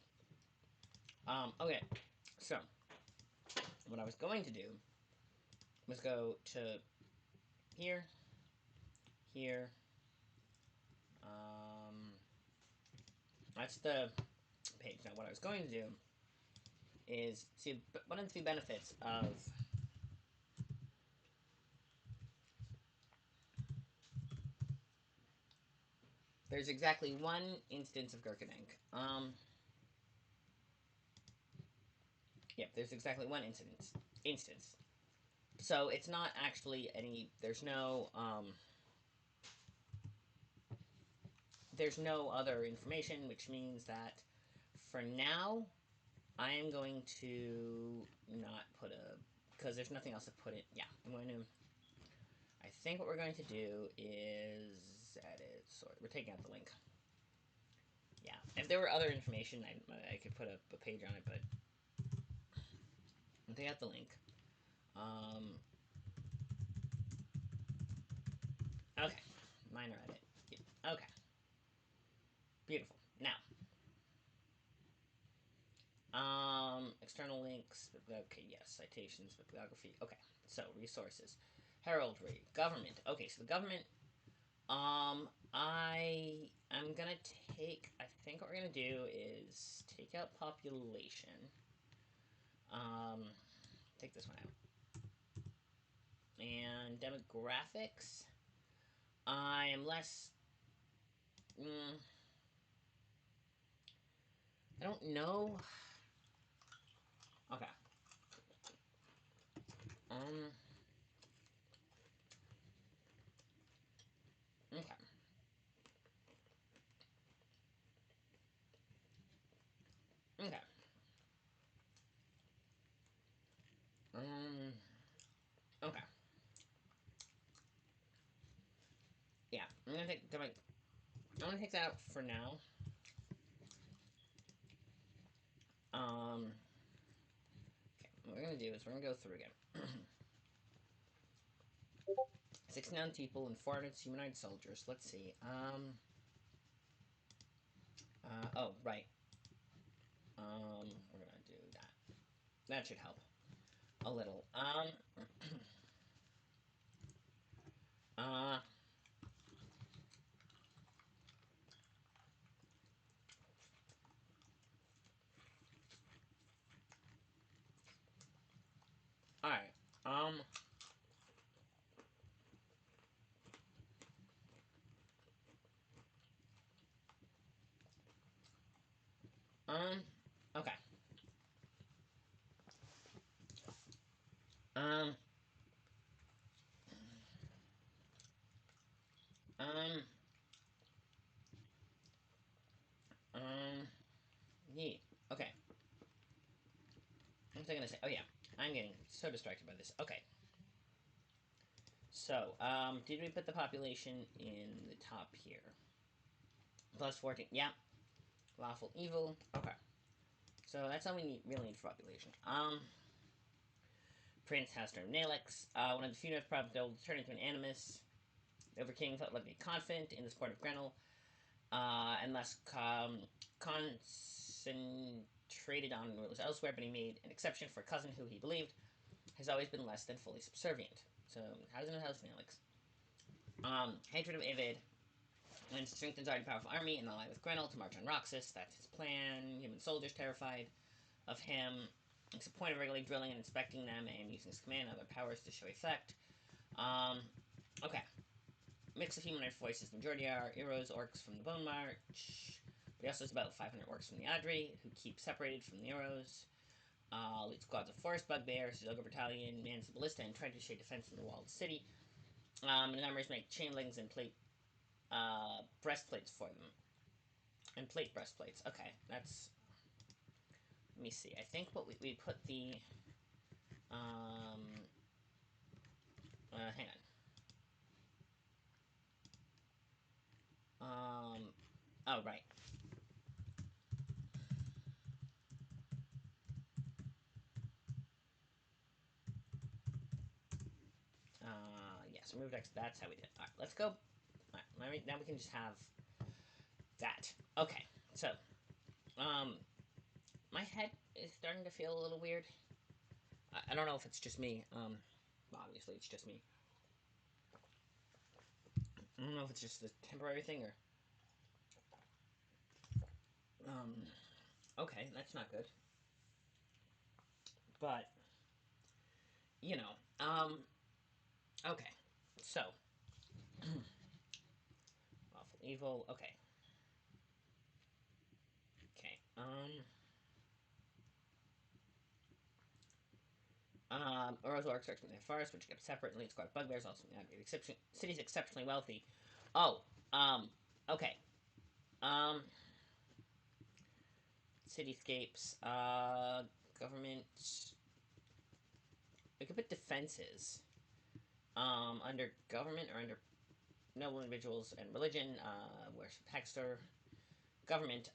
Okay. So what I was going to do was go to here, here. Um. That's the page. Now what I was going to do is see one of the few benefits of there's exactly one instance of Gurkenink. Yep, there's exactly one instance. So it's not actually any. There's no other information, which means that for now I am going to not put a because there's nothing else to put it. Yeah, I'm going to. I think what we're going to do is edit. Sorry, we're taking out the link. Yeah, if there were other information, I could put a page on it, but I'll take out the link. Um, okay, minor edit. Yeah. Okay, beautiful. Now, external links. Okay, yes, citations, bibliography. Okay, so resources, heraldry, government. Okay, so the government. I'm gonna take. I think what we're gonna do is take out population. Um, take this one out. And demographics. I am less. Mm, I don't know. Okay. Um. Okay. Okay. Um. Okay. Yeah. I'm gonna take that out for now. Okay. What we're gonna do is we're gonna go through again. 69 people and 400 humanoid soldiers. Let's see. Oh, right. We're gonna do that. That should help a little. Uh, alright. Um, um, okay. Um, um, um, yeah. Okay. What was I gonna say? Oh, yeah. I'm getting so distracted by this. Okay. So, did we put the population in the top here? Plus 14. Yeah. Lawful evil. Okay. So that's all we really need for population. Prince has no Nalex. One of the few who have probably able to turn into an animus. The Overking felt like be confident in the support of Grenell, and less concentrated on rules elsewhere, but he made an exception for a cousin who he believed has always been less than fully subservient. So, how does it know House Alex? Hatred of Ivid, and strengthens already powerful army and ally with Grenell to march on Roxas. That's his plan. Human soldiers terrified of him. It's the point of regularly drilling and inspecting them and using his command and other powers to show effect. Okay. Mix of humanoid voices. The majority are Eros, orcs from the Bone March. But he also has about 500 orcs from the Adri, who keep separated from the Eros. Lead squads of forest bugbears, his ogre battalion, mans the ballista, and trebuchet defense in the walled city. And the numbers make chainlings and plate breastplates for them. And plate breastplates. Okay, that's... Let me see. I think what we put the... hang on. Oh, right. Yes, remove X. That's how we did it. Alright, let's go. Alright, now we can just have that. Okay, so, my head is starting to feel a little weird. I don't know if it's just me. Obviously it's just me. I don't know if it's just a temporary thing or... Okay, that's not good. But, you know, okay. So, awful evil, okay. Okay, Orozorks are from the forest, which kept separate, and lead squad bugbears, also in the city's exceptionally wealthy. Oh, okay. Cityscapes, government. We could put defenses, under government or under noble individuals and religion, worship Hexter. Government,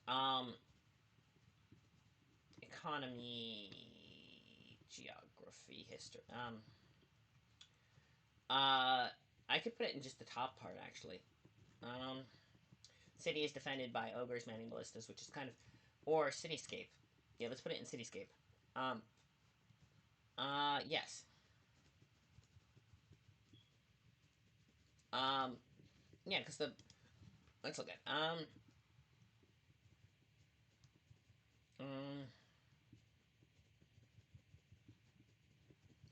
economy, geography, history, I could put it in just the top part, actually. City is defended by ogres manning ballistas, which is kind of... Or cityscape. Yeah, let's put it in cityscape. Yes. Yeah, because the... Let's look at...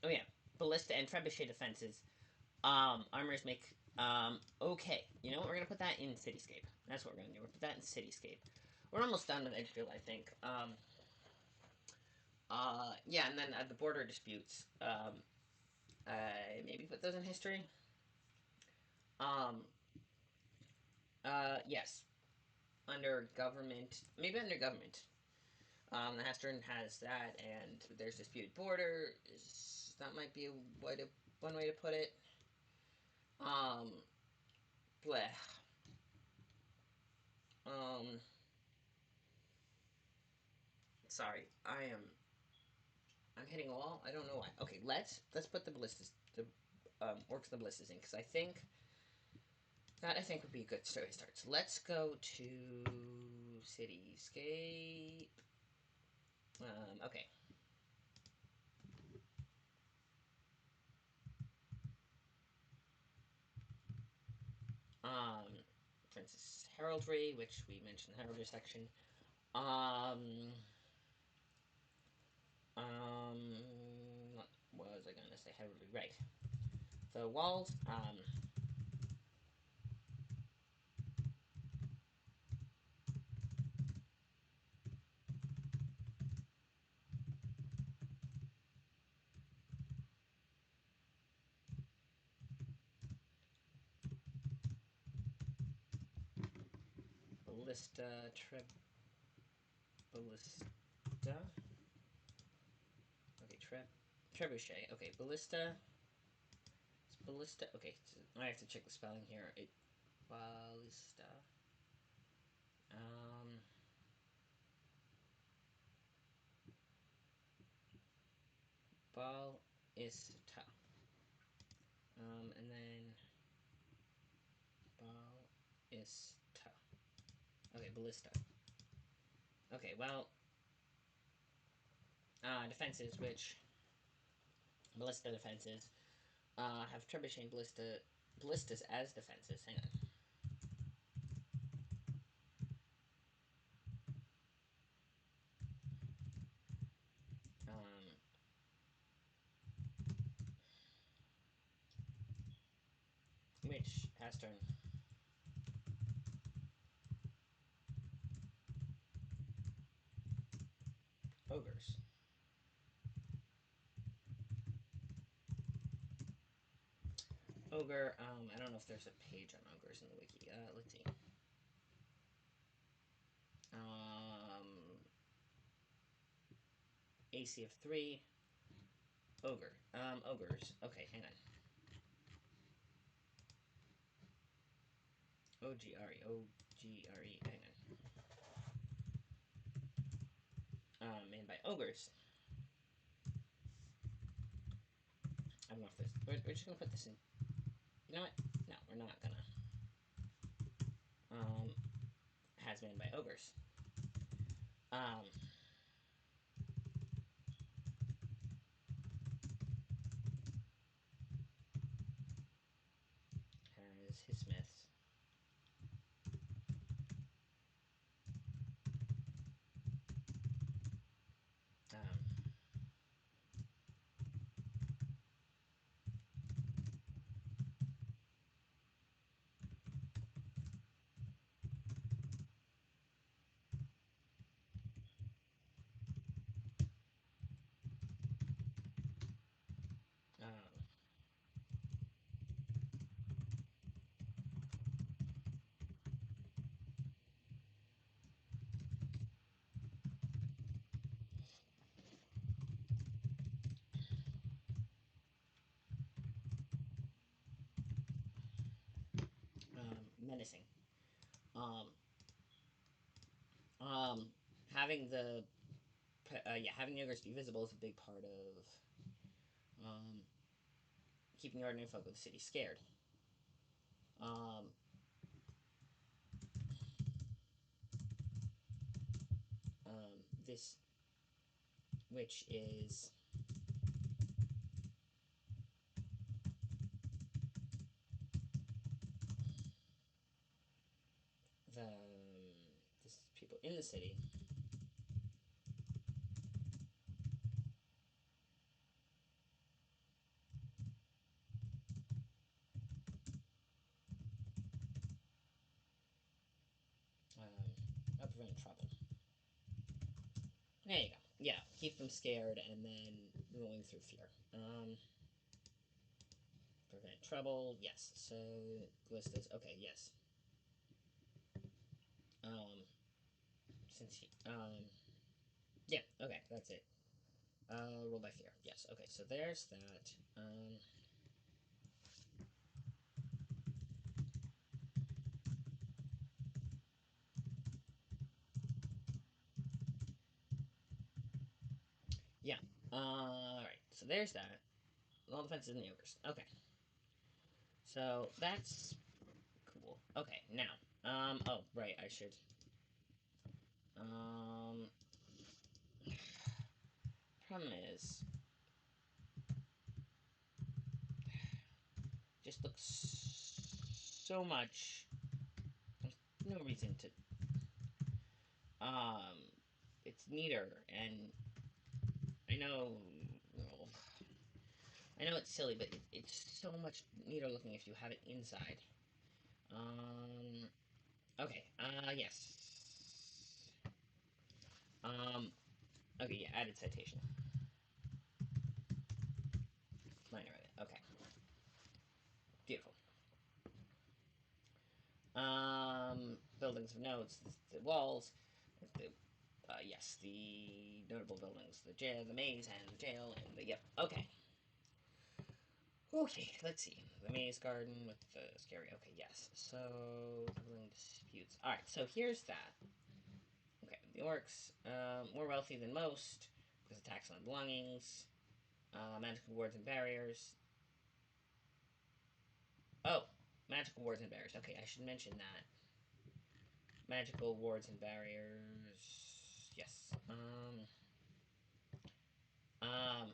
Oh, yeah. Ballista and trebuchet defenses. Armors make... Okay. You know what? We're gonna put that in cityscape. That's what we're gonna do. We'll put that in cityscape. We're almost done with Edgefield, I think. Yeah, and then the border disputes. Maybe put those in history. Um, yes. Under government. Maybe under government. The Hastern has that, and there's disputed border. That might be one way to put it. Bleh. Um, sorry, I'm hitting a wall. I don't know why. Okay, let's put the ballistas, the orcs and the ballistas in, because I think would be a good story start. So let's go to cityscape. Okay. Princess Heraldry, which we mentioned in the Heraldry section. What was I gonna say? Heraldry, right. The walls, ballista, ballista. Okay, trebuchet. Okay, ballista. It's ballista. Okay, I have to check the spelling here. Ballista. Um. Ballista. And then ballista. Okay, ballista. Okay, well, defenses, which ballista defenses. Have trebuchet ballistas as defenses. Hang on. Um, which pass turn. Ogres. Ogre. I don't know if there's a page on ogres in the wiki. Let's see. AC of 3. Ogre. Ogres. Okay, hang on. OGRE. OGRE. Hang on. Made by ogres. I don't know if this. We're just gonna put this in. You know what? No, we're not gonna. Um, has been by ogres. Um, has his smiths. Um, um, menacing. Um, um, having the having the ogres be visible is a big part of keeping the ordinary folk of the city scared. Um, this, which is the this people in the city. Prevent trouble. There you go. Yeah, keep them scared and then ruling through fear. Prevent trouble. Yes. So ballistas. Okay. Yes. Um, since he, yeah. Okay. That's it. Roll by fear. Yes. Okay. So there's that. Yeah. All right. So there's that. All defenses and the ogres. Okay. So that's cool. Okay. Now. Oh, right. I should. Um. Problem is, just looks so much. There's no reason to. Um. It's neater, and I know. Well, I know it's silly, but it's so much neater looking if you have it inside. Um. Okay. Yes. Um. Okay. Yeah. Added citation. Minor edit. Okay. Beautiful. Buildings of notes. The walls. The yes, the notable buildings, the jail, the maze, and the jail, and the yep. Okay. Okay. Let's see. The maze garden with the scary. Okay. Yes. So building disputes. All right. So here's that. Okay. The orcs, more wealthy than most because of tax on belongings, magical wards and barriers. Oh, magical wards and barriers. Okay, I should mention that. Magical wards and barriers. Yes. Um.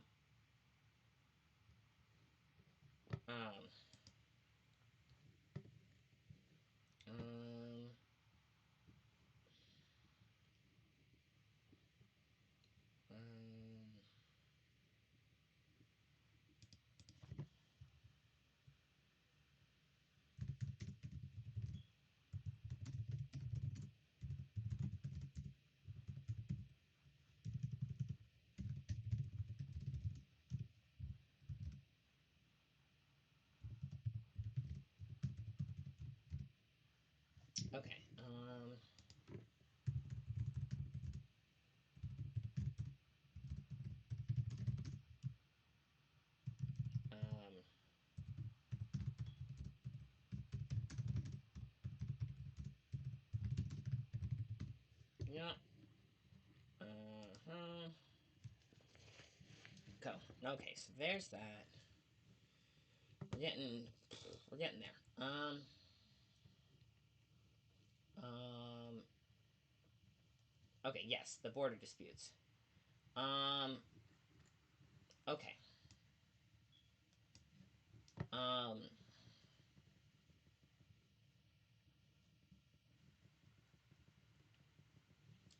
Okay. Um, yeah. Uh-huh. Go. Okay, so there's that. We're getting, we're getting there. Um. Okay. Yes, the border disputes. Um. Okay. Um.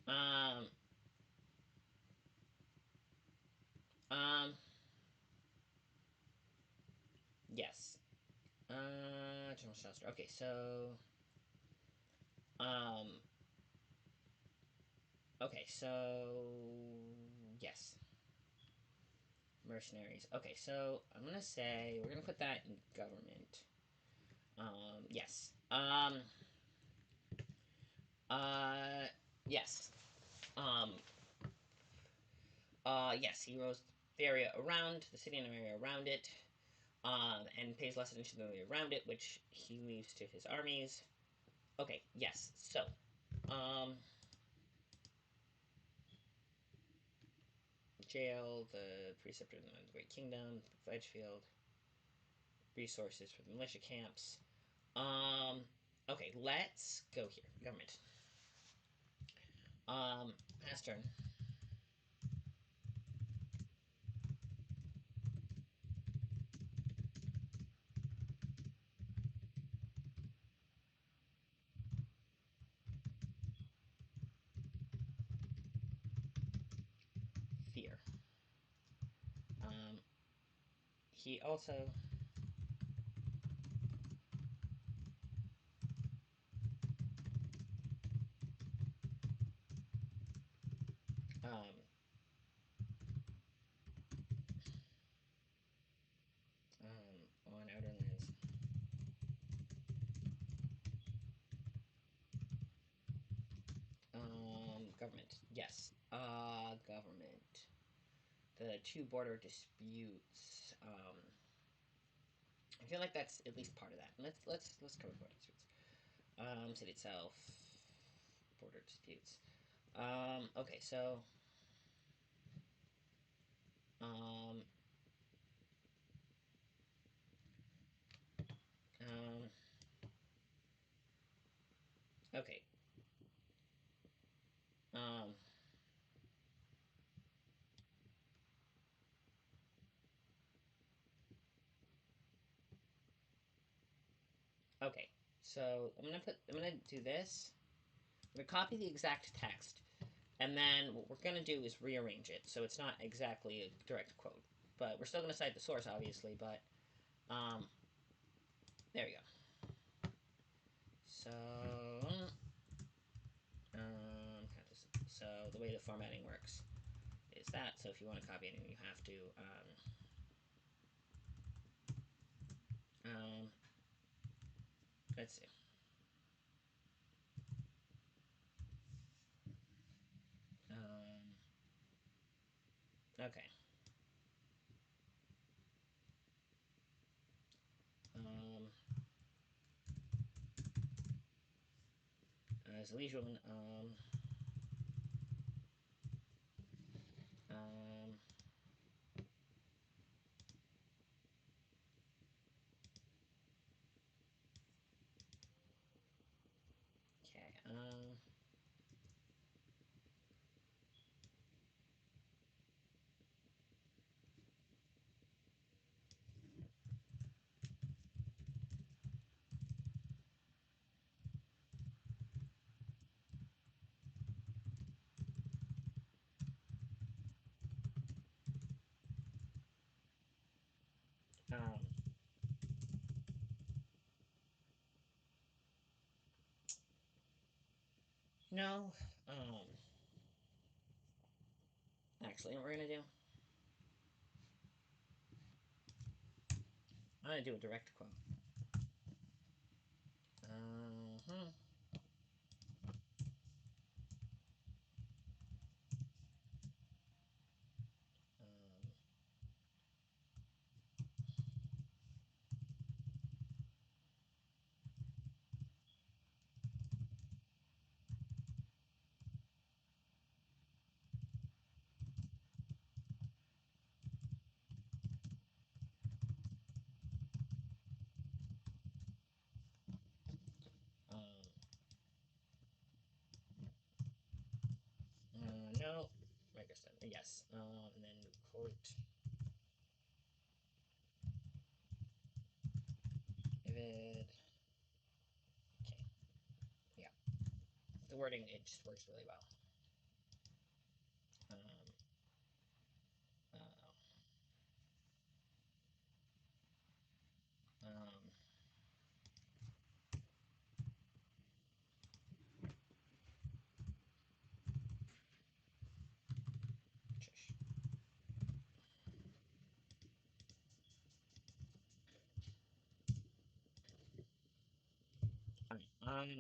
Um. Um. Yes. General Shastra. Okay, so. Um. Okay, so. Yes. Mercenaries. Okay, so I'm gonna say we're gonna put that in government. Yes. Uh, yes. Um, yes, he rows the area around, the city and the area around it, and pays less attention to the area around it, which he leaves to his armies. Okay, yes, so, um, jail, the preceptor of the Great Kingdom, Edgefield, resources for the militia camps. Um, okay, let's go here. Government. Pass turn. Fear. Um, he also um, on outer lands. Government. Yes. Government. The two border disputes. I feel like that's at least part of that. Let's cover border disputes. City itself. Border disputes. Okay. So. Um. Um. Okay. Um. Okay. So I'm gonna do this. I'm gonna copy the exact text, and then what we're gonna do is rearrange it so it's not exactly a direct quote. But we're still gonna cite the source, obviously. But um, there we go. So so the way the formatting works is that. So if you want to copy anything, you have to um, let's see. Um, okay. Um, as a leisure one. Um, okay. Um, no. Actually, what we're gonna do? I'm gonna do a direct quote. Uh-huh. Yes. And then court. Vivid. Okay. Yeah. The wording, it just works really well. Um, uh, um, um, um,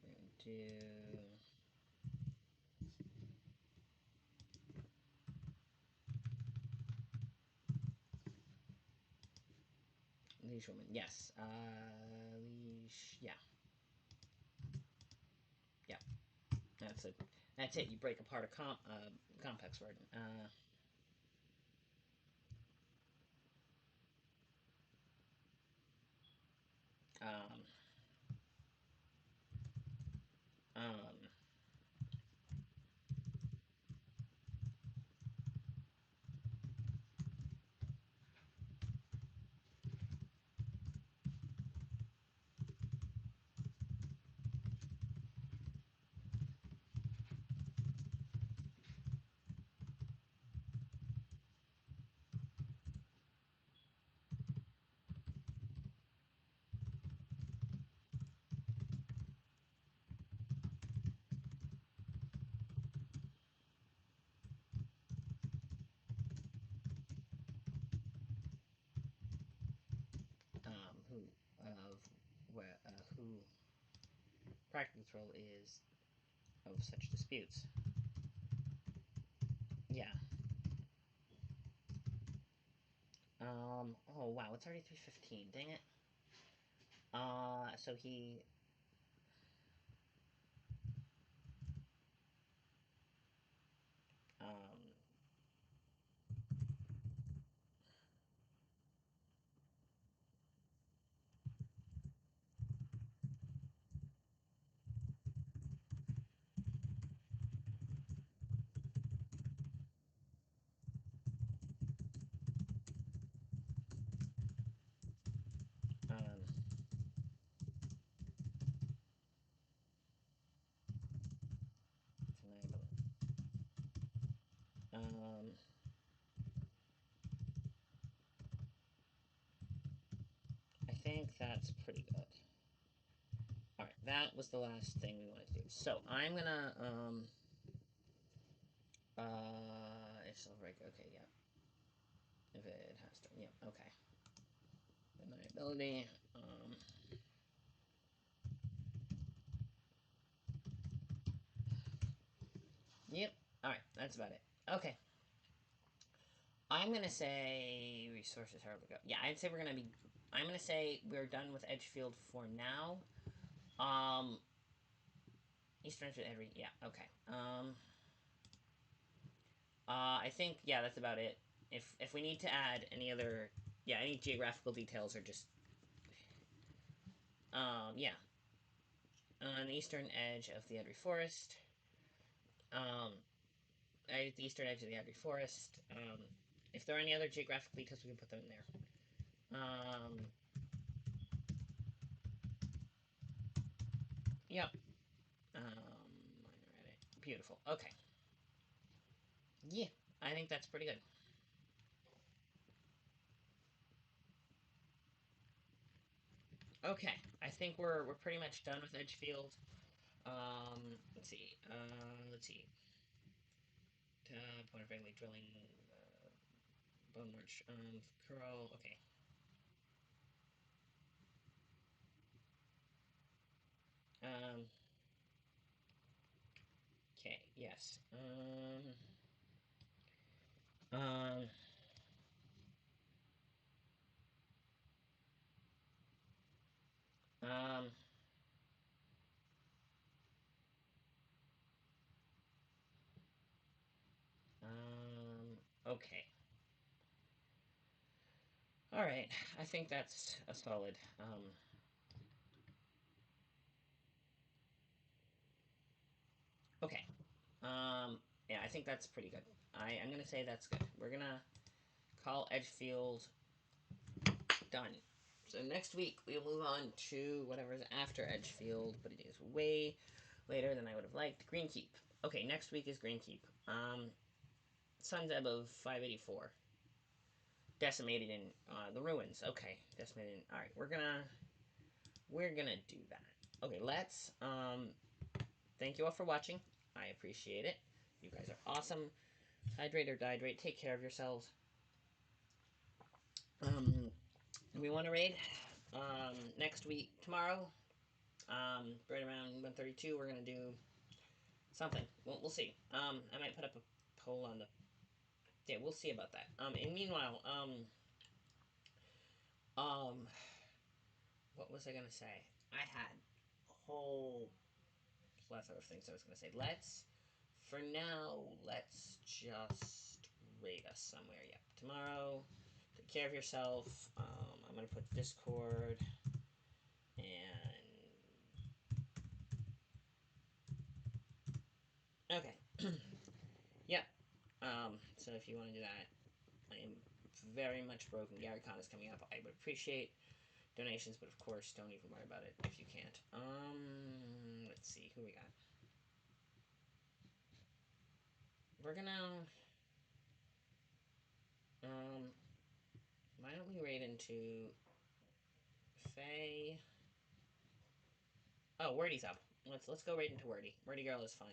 we're going to do Leash Woman. Yes. Leash. Yeah. Yeah. That's it. That's it. You break apart a complex word. Um, um, who of where who practice role is of such disputes. Yeah. Oh wow, it's already 3:15. Dang it. So he. Um. Um. Um. I think that's pretty good. All right, that was the last thing we wanted to do. So I'm gonna it's still right. Okay, yeah. If it has to, yeah. Okay. Deniability. Yep. All right, that's about it. Okay. I'm gonna say resources hard to go. Yeah, I'd say we're gonna be. I'm gonna say we're done with Edgefield for now. Um, Eastern to every. Yeah. Okay. I think yeah, that's about it. If we need to add any other, yeah, any geographical details or just yeah, on the eastern edge of the Edry Forest. Um, at the eastern edge of the Edry Forest. If there are any other geographical details, we can put them in there. Yep. Minor edit. Beautiful. Okay. Yeah, I think that's pretty good. Okay, I think we're pretty much done with Edgefield. Let's see. Let's see. Point of regular drilling. Bone march. Curl. Okay. Um. Okay. Yes. Um. Okay. All right. I think that's a solid. Okay. Yeah, I think that's pretty good. I'm gonna say that's good. We're gonna call Edgefield done. So next week we'll move on to whatever's after Edgefield, but it is way later than I would have liked. Greenkeep. Okay, next week is Greenkeep. Sun's Ebb of 584. Decimated in the ruins. Okay, decimated. All right, we're gonna do that. Okay, let's. Thank you all for watching. I appreciate it. You guys are awesome. Hydrate or dihydrate. Take care of yourselves. Um, we want to raid. Next week, tomorrow. Right around 1:32, we're gonna do something. We'll see. I might put up a poll on the. Yeah, we'll see about that. And meanwhile, um, what was I gonna say? I had a whole plethora of things I was gonna say. For now, let's just rate us somewhere. Yep. Tomorrow, take care of yourself. I'm gonna put Discord and okay. Yep. So if you want to do that, I am very much broken. GaryCon is coming up. I would appreciate donations, but of course, don't even worry about it if you can't. Let's see who we got. We're gonna um, why don't we raid into Faye? Oh, Wordy's up. Let's go raid into Wordy. Wordy girl is fun.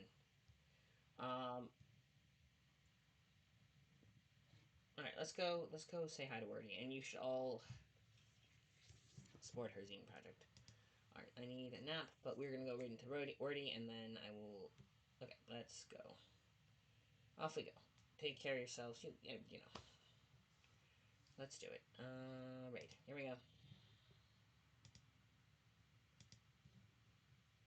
All right, let's go say hi to Wordy, and you should all support her zine project. All right, I need a nap, but we're gonna go raid into Wordy, and then I will. Okay, let's go. Off we go. Take care of yourselves. You know. Let's do it. Right. Here we go.